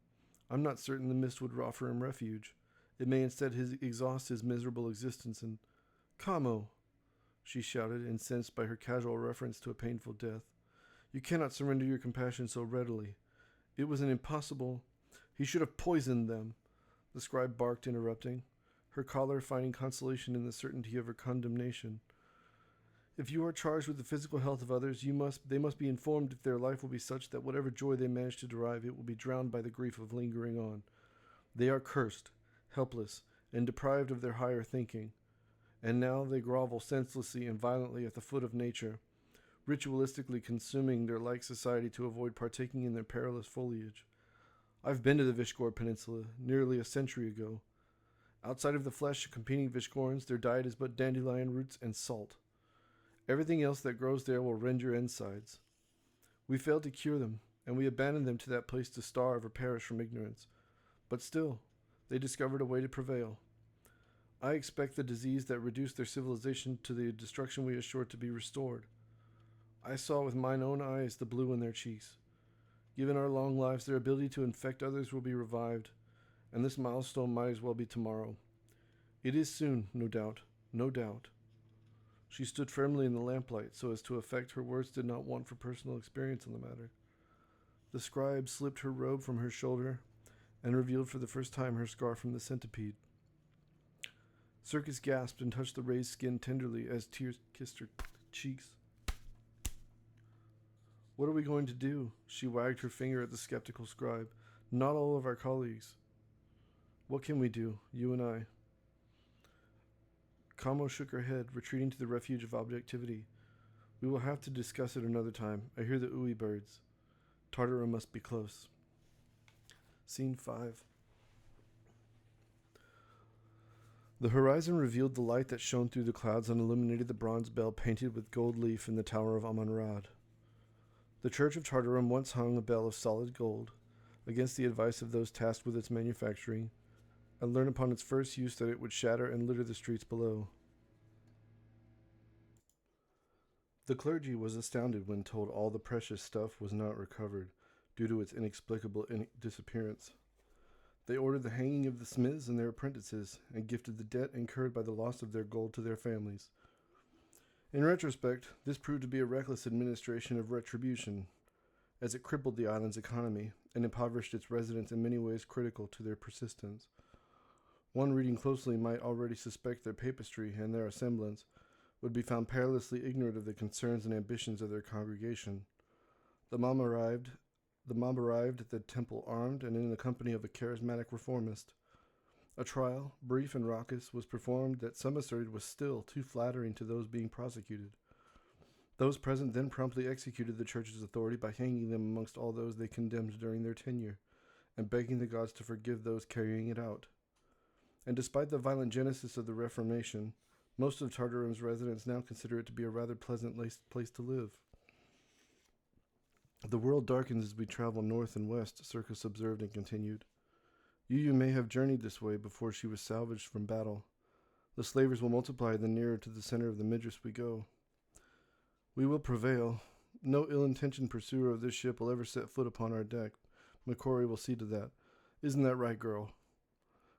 I'm not certain the mist would offer him refuge. It may instead exhaust his miserable existence and—" "Kamo!" she shouted, incensed by her casual reference to a painful death. "You cannot surrender your compassion so readily. It was an impossible—" "He should have poisoned them," the scribe barked, interrupting, her choler finding consolation in the certainty of her condemnation. "If you are charged with the physical health of others, they must be informed if their life will be such that whatever joy they manage to derive, it will be drowned by the grief of lingering on. They are cursed, helpless, and deprived of their higher thinking. And now they grovel senselessly and violently at the foot of nature, ritualistically consuming their like society to avoid partaking in their perilous foliage. I've been to the Vishgor Peninsula nearly a century ago. Outside of the flesh of competing Vishgorans, their diet is but dandelion roots and salt. Everything else that grows there will rend your insides. We failed to cure them, and we abandoned them to that place to starve or perish from ignorance. But still, they discovered a way to prevail. I expect the disease that reduced their civilization to the destruction we assured to be restored. I saw with mine own eyes the blue in their cheeks. Given our long lives, their ability to infect others will be revived, and this milestone might as well be tomorrow. It is soon, no doubt, no doubt." She stood firmly in the lamplight so as to affect her words did not want for personal experience on the matter. The scribe slipped her robe from her shoulder and revealed for the first time her scar from the centipede. Circus gasped and touched the raised skin tenderly as tears kissed her cheeks. "What are we going to do?" She wagged her finger at the skeptical scribe. "Not all of our colleagues." "What can we do, you and I?" Kamo shook her head, retreating to the refuge of objectivity. "We will have to discuss it another time. I hear the ooey birds. Tartara must be close." Scene 5. The horizon revealed the light that shone through the clouds and illuminated the bronze bell painted with gold leaf in the tower of Amun-Rad. The church of Tartarum once hung a bell of solid gold, against the advice of those tasked with its manufacturing, and learned upon its first use that it would shatter and litter the streets below. The clergy was astounded when told all the precious stuff was not recovered, due to its inexplicable disappearance. They ordered the hanging of the smiths and their apprentices, and gifted the debt incurred by the loss of their gold to their families. In retrospect, this proved to be a reckless administration of retribution, as it crippled the island's economy and impoverished its residents in many ways critical to their persistence. One reading closely might already suspect their papistry, and their assemblance would be found perilously ignorant of the concerns and ambitions of their congregation. The mob arrived at the temple armed and in the company of a charismatic reformist. A trial, brief and raucous, was performed that some asserted was still too flattering to those being prosecuted. Those present then promptly executed the church's authority by hanging them amongst all those they condemned during their tenure, and begging the gods to forgive those carrying it out. And despite the violent genesis of the Reformation, most of Tartarum's residents now consider it to be a rather pleasant place to live. The world darkens as we travel north and west, Circus observed and continued. You may have journeyed this way before she was salvaged from battle. The slavers will multiply the nearer to the center of the Midris we go. We will prevail. No ill-intentioned pursuer of this ship will ever set foot upon our deck. McCrory will see to that. Isn't that right, girl?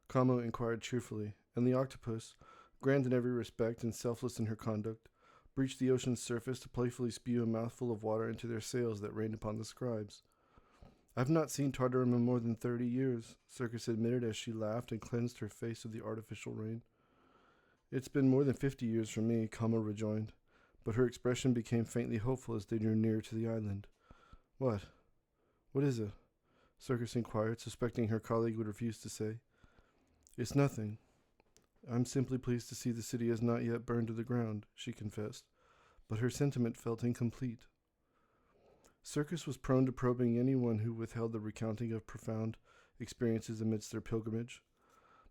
Kamo inquired cheerfully, and the octopus, grand in every respect and selfless in her conduct, breached the ocean's surface to playfully spew a mouthful of water into their sails that rained upon the scribes. I've not seen Tartarum in more than 30 years, Circus admitted as she laughed and cleansed her face of the artificial rain. It's been more than 50 years for me, Kamo rejoined, but her expression became faintly hopeful as they drew nearer to the island. What? What is it? Circus inquired, suspecting her colleague would refuse to say. It's nothing. I'm simply pleased to see the city has not yet burned to the ground, she confessed, but her sentiment felt incomplete. Circus was prone to probing anyone who withheld the recounting of profound experiences amidst their pilgrimage,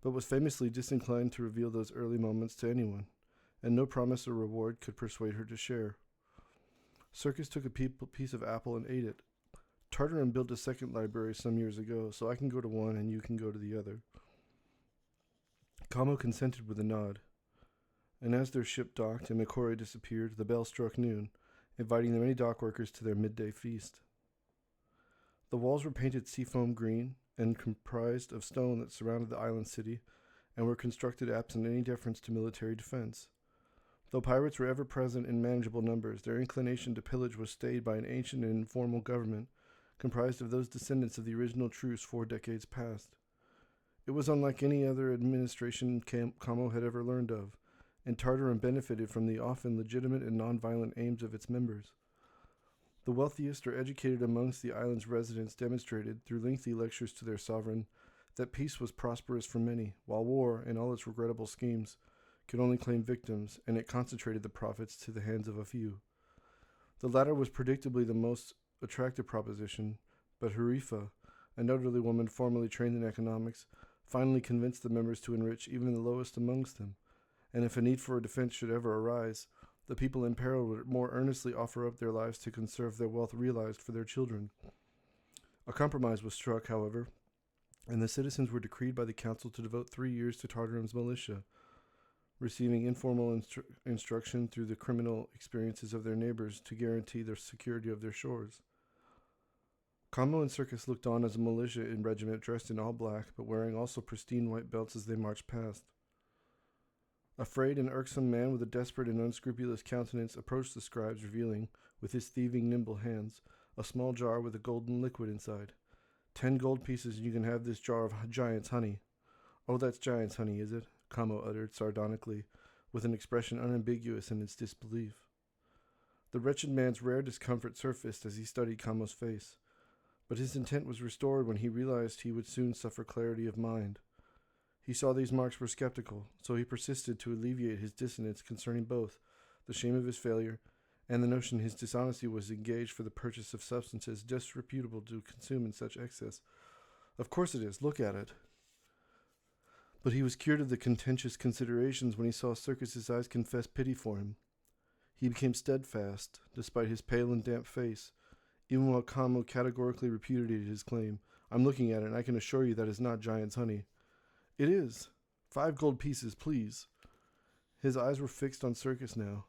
but was famously disinclined to reveal those early moments to anyone, and no promise or reward could persuade her to share. Circus took a piece of apple and ate it. Tartarum built a second library some years ago, so I can go to one and you can go to the other. Kamo consented with a nod, and as their ship docked and McCrory disappeared, the bell struck noon, inviting the many dockworkers to their midday feast. The walls were painted seafoam green and comprised of stone that surrounded the island city and were constructed absent any deference to military defense. Though pirates were ever present in manageable numbers, their inclination to pillage was stayed by an ancient and informal government comprised of those descendants of the original truce 4 decades past. It was unlike any other administration Kamo had ever learned of, and Tartarum benefited from the often legitimate and nonviolent aims of its members. The wealthiest or educated amongst the island's residents demonstrated, through lengthy lectures to their sovereign, that peace was prosperous for many, while war, in all its regrettable schemes, could only claim victims, and it concentrated the profits to the hands of a few. The latter was predictably the most attractive proposition, but Harifa, an elderly woman formerly trained in economics, finally convinced the members to enrich even the lowest amongst them, and if a need for a defense should ever arise, the people in peril would more earnestly offer up their lives to conserve their wealth realized for their children. A compromise was struck, however, and the citizens were decreed by the council to devote 3 years to Tartarum's militia, receiving informal instruction through the criminal experiences of their neighbors to guarantee the security of their shores. Kamo and Circus looked on as a militia regiment dressed in all black, but wearing also pristine white belts as they marched past. A frayed and irksome man with a desperate and unscrupulous countenance approached the scribes, revealing, with his thieving, nimble hands, a small jar with a golden liquid inside. 10 gold pieces and you can have this jar of giant's honey. Oh, that's giant's honey, is it? Kamo uttered sardonically, with an expression unambiguous in its disbelief. The wretched man's rare discomfort surfaced as he studied Kamo's face, but his intent was restored when he realized he would soon suffer clarity of mind. He saw these marks were skeptical, so he persisted to alleviate his dissonance concerning both the shame of his failure and the notion his dishonesty was engaged for the purchase of substances disreputable to consume in such excess. Of course it is. Look at it. But he was cured of the contentious considerations when he saw Circus's eyes confess pity for him. He became steadfast, despite his pale and damp face, even while Kamo categorically repudiated his claim. I'm looking at it, and I can assure you that is not giant's honey. It is. 5 gold pieces, please. His eyes were fixed on Circus now,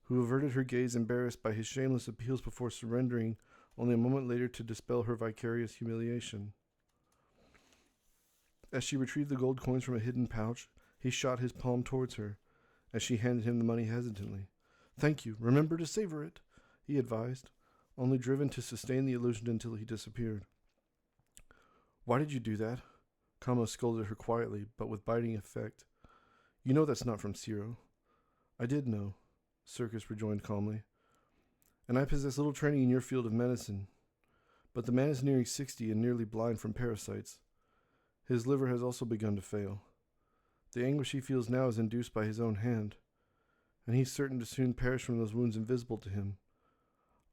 who averted her gaze embarrassed by his shameless appeals before surrendering only a moment later to dispel her vicarious humiliation. As she retrieved the gold coins from a hidden pouch, he shot his palm towards her, as she handed him the money hesitantly. Thank you. Remember to savor it, he advised, only driven to sustain the illusion until he disappeared. Why did you do that? Kamo scolded her quietly, but with biting effect. You know that's not from Ciro. I did know, Circus rejoined calmly. And I possess little training in your field of medicine. But the man is nearing 60 and nearly blind from parasites. His liver has also begun to fail. The anguish he feels now is induced by his own hand, and he's certain to soon perish from those wounds invisible to him.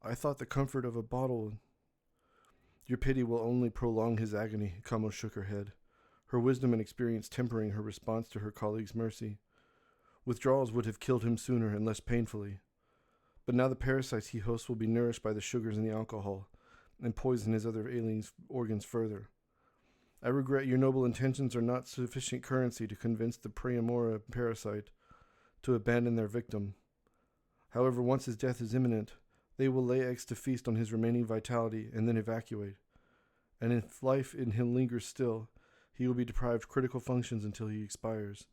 I thought the comfort of a bottle. Your pity will only prolong his agony, Kamo shook her head, her wisdom and experience tempering her response to her colleague's mercy. Withdrawals would have killed him sooner and less painfully. But now the parasites he hosts will be nourished by the sugars in the alcohol and poison his other alien organs further. I regret your noble intentions are not sufficient currency to convince the Preamora parasite to abandon their victim. However, once his death is imminent, they will lay eggs to feast on his remaining vitality and then evacuate. And if life in him lingers still, he will be deprived critical functions until he expires.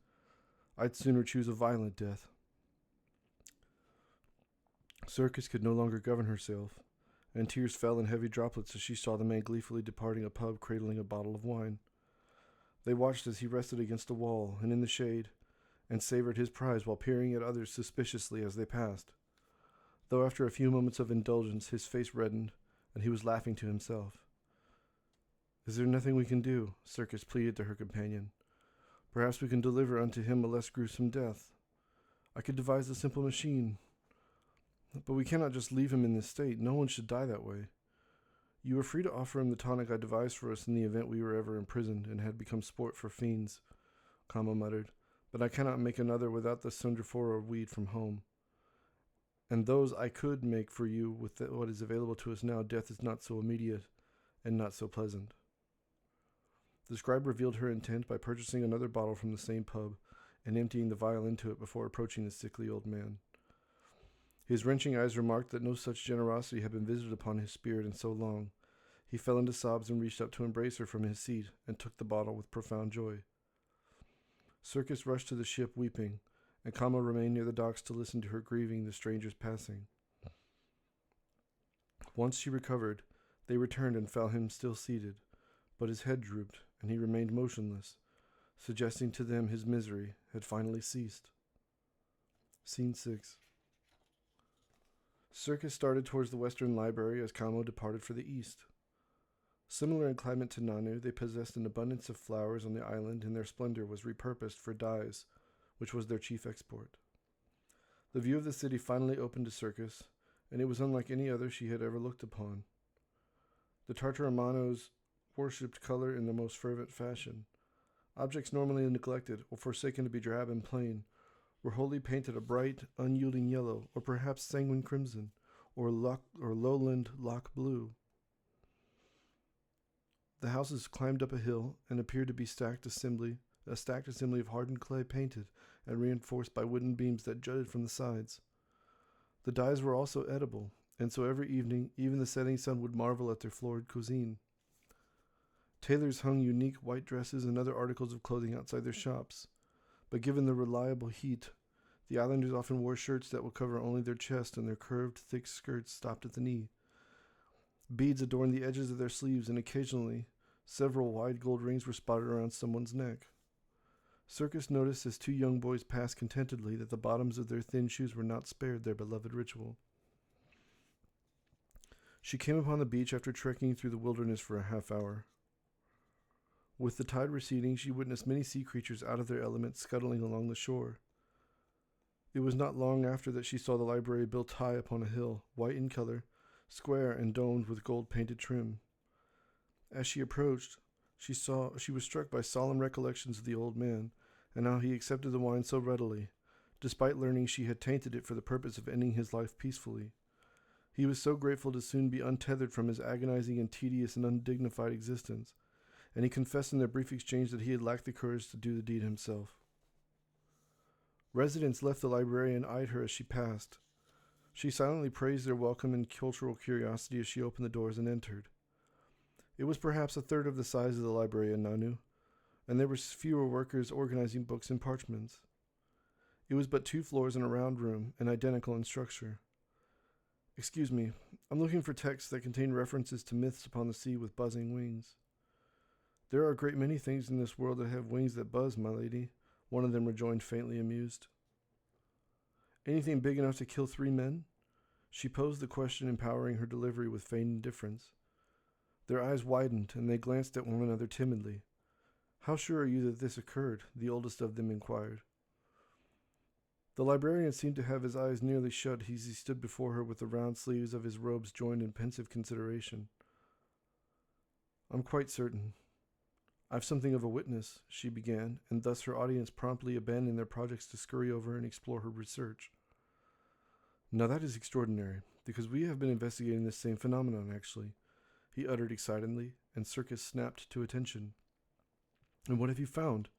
I'd sooner choose a violent death. Circus could no longer govern herself, and tears fell in heavy droplets as she saw the man gleefully departing a pub cradling a bottle of wine. They watched as he rested against a wall and in the shade, and savored his prize while peering at others suspiciously as they passed. Though after a few moments of indulgence his face reddened, and he was laughing to himself. Is there nothing we can do? Circus pleaded to her companion. Perhaps we can deliver unto him a less gruesome death. I could devise a simple machine. But we cannot just leave him in this state. No one should die that way. You are free to offer him the tonic I devised for us in the event we were ever imprisoned and had become sport for fiends, Kamo muttered, but I cannot make another without the Sundrafora weed from home. And those I could make for you with what is available to us now, death is not so immediate and not so pleasant. The scribe revealed her intent by purchasing another bottle from the same pub and emptying the vial into it before approaching the sickly old man. His wrenching eyes remarked that no such generosity had been visited upon his spirit in so long. He fell into sobs and reached up to embrace her from his seat and took the bottle with profound joy. Circus rushed to the ship weeping, and Kamo remained near the docks to listen to her grieving the stranger's passing. Once she recovered, they returned and found him still seated, but his head drooped, and he remained motionless, suggesting to them his misery had finally ceased. Scene 6. Circus started towards the western library as Kamo departed for the east. Similar in climate to Nanu, they possessed an abundance of flowers on the island, and their splendor was repurposed for dyes, which was their chief export. The view of the city finally opened to Circus, and it was unlike any other she had ever looked upon. The Tartaranos worshipped color in the most fervent fashion. Objects normally neglected or forsaken to be drab and plain were wholly painted a bright, unyielding yellow, or perhaps sanguine crimson, or lowland loch blue. The houses climbed up a hill and appeared to be a stacked assembly of hardened clay painted and reinforced by wooden beams that jutted from the sides. The dyes were also edible, and so every evening even the setting sun would marvel at their florid cuisine. Tailors hung unique white dresses and other articles of clothing outside their shops, but given the reliable heat, the islanders often wore shirts that would cover only their chest, and their curved, thick skirts stopped at the knee. Beads adorned the edges of their sleeves, and occasionally several wide gold rings were spotted around someone's neck. Circus noticed as two young boys passed contentedly that the bottoms of their thin shoes were not spared their beloved ritual. She came upon the beach after trekking through the wilderness for a half hour. With the tide receding, she witnessed many sea creatures out of their element scuttling along the shore. It was not long after that she saw the library built high upon a hill, white in color, square and domed with gold-painted trim. As she approached, she was struck by solemn recollections of the old man, and how he accepted the wine so readily, despite learning she had tainted it for the purpose of ending his life peacefully. He was so grateful to soon be untethered from his agonizing and tedious and undignified existence, and he confessed in their brief exchange that he had lacked the courage to do the deed himself. Residents left the library and eyed her as she passed. She silently praised their welcome and cultural curiosity as she opened the doors and entered. It was perhaps a third of the size of the library in Nanu, and there were fewer workers organizing books and parchments. It was but 2 floors in a round room and identical in structure. Excuse me, I'm looking for texts that contain references to myths upon the sea with buzzing wings. There are a great many things in this world that have wings that buzz, my lady, one of them rejoined, faintly amused. Anything big enough to kill 3 men? She posed the question, empowering her delivery with feigned indifference. Their eyes widened, and they glanced at one another timidly. How sure are you that this occurred? The oldest of them inquired. The librarian seemed to have his eyes nearly shut as he stood before her with the round sleeves of his robes joined in pensive consideration. I'm quite certain. I've something of a witness, she began, and thus her audience promptly abandoned their projects to scurry over and explore her research. Now that is extraordinary, because we have been investigating this same phenomenon, actually, he uttered excitedly, and Circus snapped to attention. And what have you found?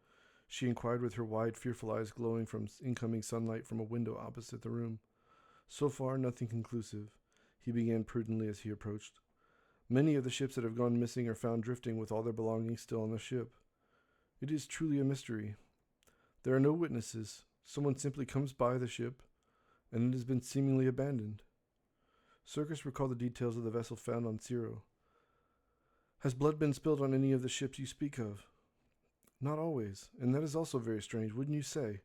She inquired with her wide, fearful eyes glowing from incoming sunlight from a window opposite the room. So far, nothing conclusive, he began prudently as he approached. Many of the ships that have gone missing are found drifting with all their belongings still on the ship. It is truly a mystery. There are no witnesses. Someone simply comes by the ship, and it has been seemingly abandoned. Circus recalled the details of the vessel found on Zero. Has blood been spilled on any of the ships you speak of? Not always, and that is also very strange, wouldn't you say?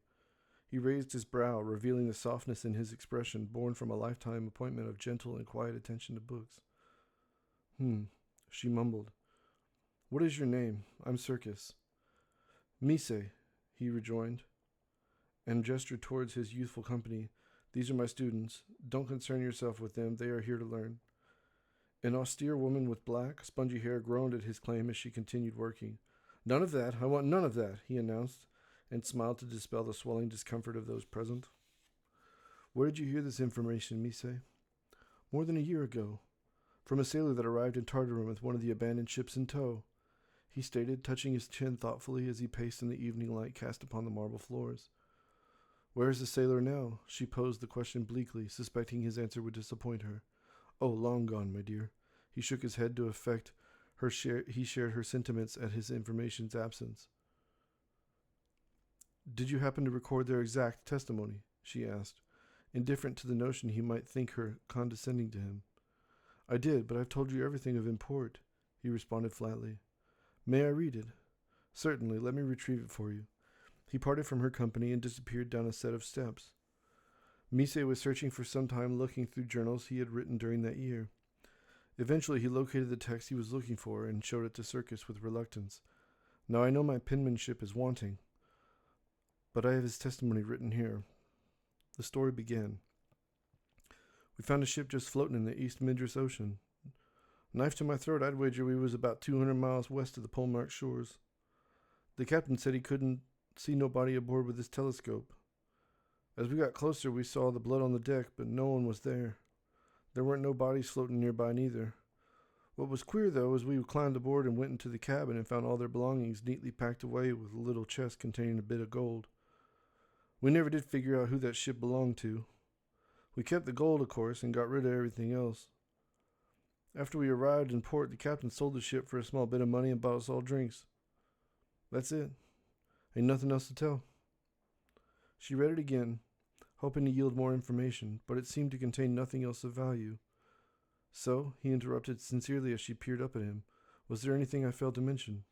He raised his brow, revealing the softness in his expression, born from a lifetime appointment of gentle and quiet attention to books. She mumbled. What is your name? I'm Circus. Mise, he rejoined, and gestured towards his youthful company. These are my students. Don't concern yourself with them. They are here to learn. An austere woman with black, spongy hair groaned at his claim as she continued working. None of that. I want none of that, he announced, and smiled to dispel the swelling discomfort of those present. Where did you hear this information, Mise? More than a year ago. From a sailor that arrived in Tartarum with one of the abandoned ships in tow, he stated, touching his chin thoughtfully as he paced in the evening light cast upon the marble floors. Where is the sailor now? She posed the question bleakly, suspecting his answer would disappoint her. Oh, long gone, my dear. He shook his head to effect he shared her sentiments at his information's absence. Did you happen to record their exact testimony? She asked, indifferent to the notion he might think her condescending to him. I did, but I've told you everything of import, he responded flatly. May I read it? Certainly, let me retrieve it for you. He parted from her company and disappeared down a set of steps. Mise was searching for some time, looking through journals he had written during that year. Eventually, he located the text he was looking for and showed it to Circus with reluctance. Now I know my penmanship is wanting, but I have his testimony written here. The story began. We found a ship just floating in the East Midras Ocean. Knife to my throat, I'd wager we was about 200 miles west of the Polemark shores. The captain said he couldn't see nobody aboard with his telescope. As we got closer, we saw the blood on the deck, but no one was there. There weren't no bodies floating nearby neither. What was queer, though, is we climbed aboard and went into the cabin and found all their belongings neatly packed away with a little chest containing a bit of gold. We never did figure out who that ship belonged to. We kept the gold, of course, and got rid of everything else. After we arrived in port, the captain sold the ship for a small bit of money and bought us all drinks. That's it. Ain't nothing else to tell. She read it again, hoping to yield more information, but it seemed to contain nothing else of value. So, he interrupted sincerely as she peered up at him. Was there anything I failed to mention?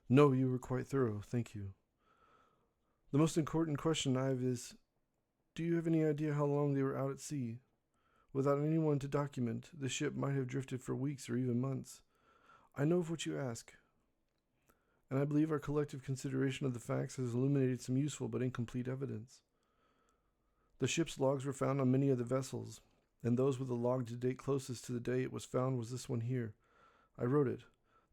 No, you were quite thorough, thank you. The most important question I have is, do you have any idea how long they were out at sea? Without anyone to document, the ship might have drifted for weeks or even months. I know of what you ask, and I believe our collective consideration of the facts has illuminated some useful but incomplete evidence. The ship's logs were found on many of the vessels, and those with the log to date closest to the day it was found was this one here. I wrote it,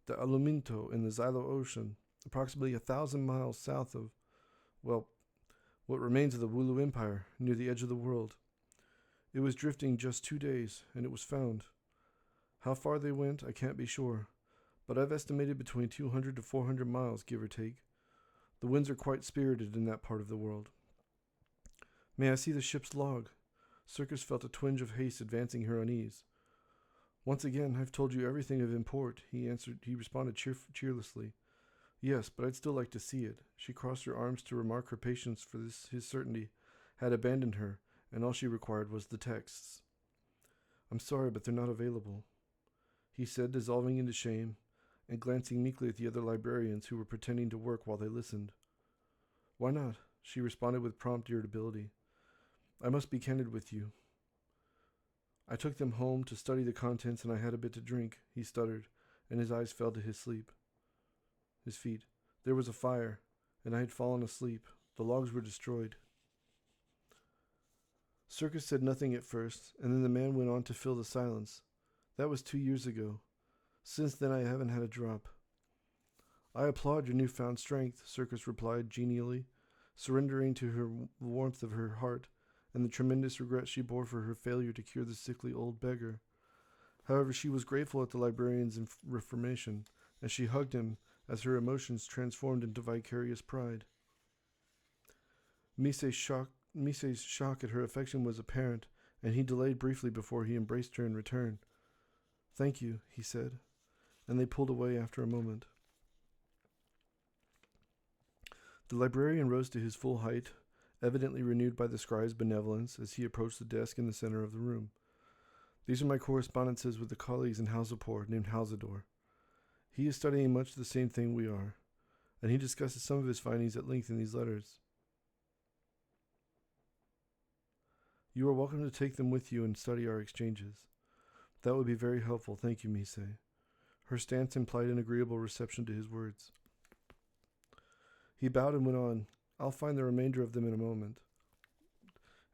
the Aluminto in the Xylo Ocean, approximately 1,000 miles south of, well, what remains of the Wooloo Empire, near the edge of the world. It was drifting just 2 days, and it was found. How far they went, I can't be sure, but I've estimated between 200 to 400 miles, give or take. The winds are quite spirited in that part of the world. May I see the ship's log? Circus felt a twinge of haste advancing her unease. Once again, I've told you everything of import, he responded cheerlessly. Yes, but I'd still like to see it. She crossed her arms to remark her patience for this his certainty had abandoned her, and all she required was the texts. I'm sorry, but they're not available, he said, dissolving into shame, and glancing meekly at the other librarians who were pretending to work while they listened. Why not? She responded with prompt irritability. I must be candid with you. I took them home to study the contents and I had a bit to drink, he stuttered, and his eyes fell to his feet. There was a fire, and I had fallen asleep. The logs were destroyed. Circus said nothing at first, and then the man went on to fill the silence. That was 2 years ago. Since then I haven't had a drop. I applaud your newfound strength, Circus replied genially, surrendering to her warmth of her heart and the tremendous regret she bore for her failure to cure the sickly old beggar. However, she was grateful at the librarian's reformation, as she hugged him as her emotions transformed into vicarious pride. Mise's shock at her affection was apparent, and he delayed briefly before he embraced her in return. Thank you, he said, and they pulled away after a moment. The librarian rose to his full height, evidently renewed by the scribe's benevolence as he approached the desk in the center of the room. These are my correspondences with the colleagues in Hausapor named Hausador. He is studying much the same thing we are, and he discusses some of his findings at length in these letters. You are welcome to take them with you and study our exchanges. That would be very helpful, thank you, Mise. Her stance implied an agreeable reception to his words. He bowed and went on, I'll find the remainder of them in a moment.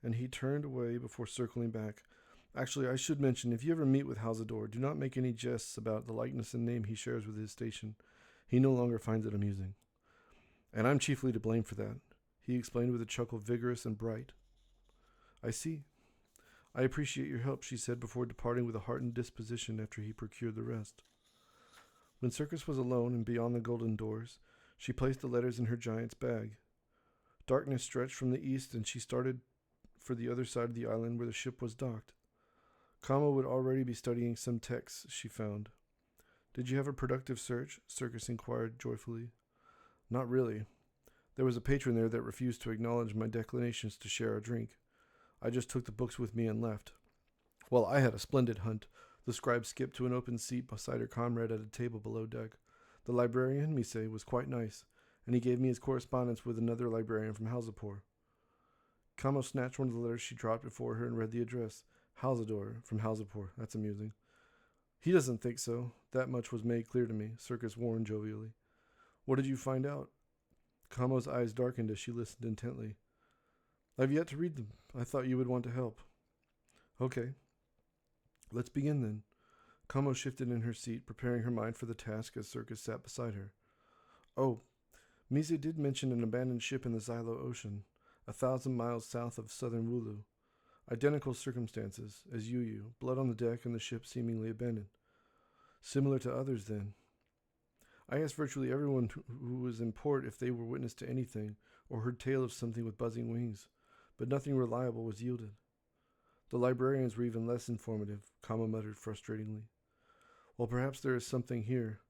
And he turned away before circling back. Actually, I should mention, if you ever meet with Hausador, do not make any jests about the likeness and name he shares with his station. He no longer finds it amusing. And I'm chiefly to blame for that, he explained with a chuckle vigorous and bright. I see. I appreciate your help, she said before departing with a heartened disposition after he procured the rest. When Circus was alone and beyond the golden doors, she placed the letters in her giant's bag. Darkness stretched from the east, and she started for the other side of the island where the ship was docked. Kamo would already be studying some texts she found. Did you have a productive search? Circus inquired joyfully. Not really. There was a patron there that refused to acknowledge my declinations to share a drink. I just took the books with me and left. Well, I had a splendid hunt. The scribe skipped to an open seat beside her comrade at a table below deck. The librarian, Mise, was quite nice, and he gave me his correspondence with another librarian from Hausapor. Kamo snatched one of the letters she dropped before her and read the address. Hausador from Hausapor. That's amusing. He doesn't think so. That much was made clear to me, Circus warned jovially. What did you find out? Kamo's eyes darkened as she listened intently. I've yet to read them. I thought you would want to help. Okay. Let's begin then. Kamo shifted in her seat, preparing her mind for the task as Circus sat beside her. Oh, Mise did mention an abandoned ship in the Xylo Ocean, 1,000 miles south of southern Wulu. Identical circumstances as Yuyu, blood on the deck and the ship seemingly abandoned. Similar to others, then. I asked virtually everyone who was in port if they were witness to anything or heard tale of something with buzzing wings, but nothing reliable was yielded. The librarians were even less informative, Kamo muttered frustratingly. Well, perhaps there is something here,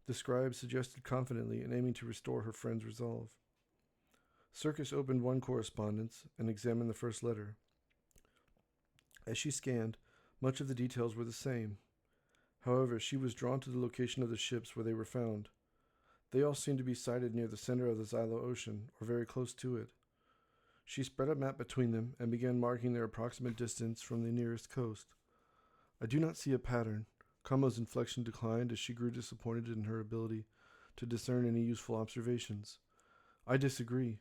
the scribe suggested confidently and aiming to restore her friend's resolve. Circus opened one correspondence and examined the first letter. As she scanned, much of the details were the same. However, she was drawn to the location of the ships where they were found. They all seemed to be sited near the center of the Xylo Ocean, or very close to it. She spread a map between them and began marking their approximate distance from the nearest coast. I do not see a pattern. Kamo's inflection declined as she grew disappointed in her ability to discern any useful observations. I disagree.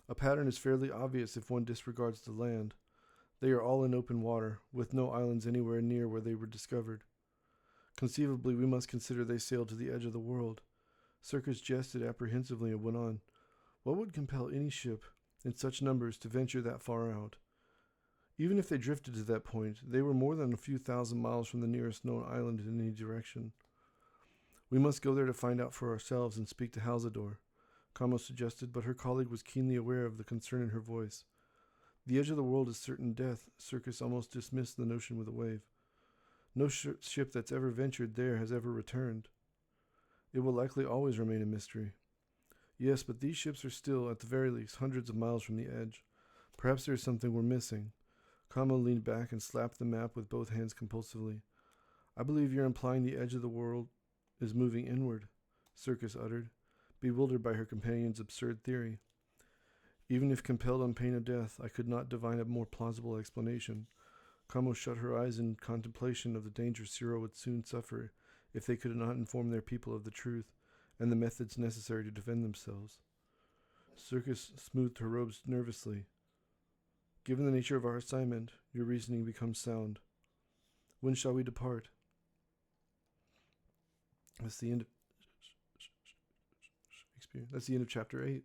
A pattern is fairly obvious if one disregards the land. They are all in open water, with no islands anywhere near where they were discovered. Conceivably, we must consider they sailed to the edge of the world. Circus jested apprehensively and went on. What would compel any ship, in such numbers, to venture that far out? Even if they drifted to that point, they were more than a few thousand miles from the nearest known island in any direction. We must go there to find out for ourselves and speak to Hausador, Kamo suggested, but her colleague was keenly aware of the concern in her voice. The edge of the world is certain death. Circus almost dismissed the notion with a wave. No ship that's ever ventured there has ever returned. It will likely always remain a mystery. Yes, but these ships are still, at the very least, hundreds of miles from the edge. Perhaps there is something we're missing. Kamo leaned back and slapped the map with both hands compulsively. I believe you're implying the edge of the world is moving inward, Circus uttered, bewildered by her companion's absurd theory. Even if compelled on pain of death, I could not divine a more plausible explanation. Kamo shut her eyes in contemplation of the danger Ciro would soon suffer if they could not inform their people of the truth and the methods necessary to defend themselves. Circus smoothed her robes nervously. Given the nature of our assignment, your reasoning becomes sound. When shall we depart? That's the end of Shakespeare. That's the end of chapter 8.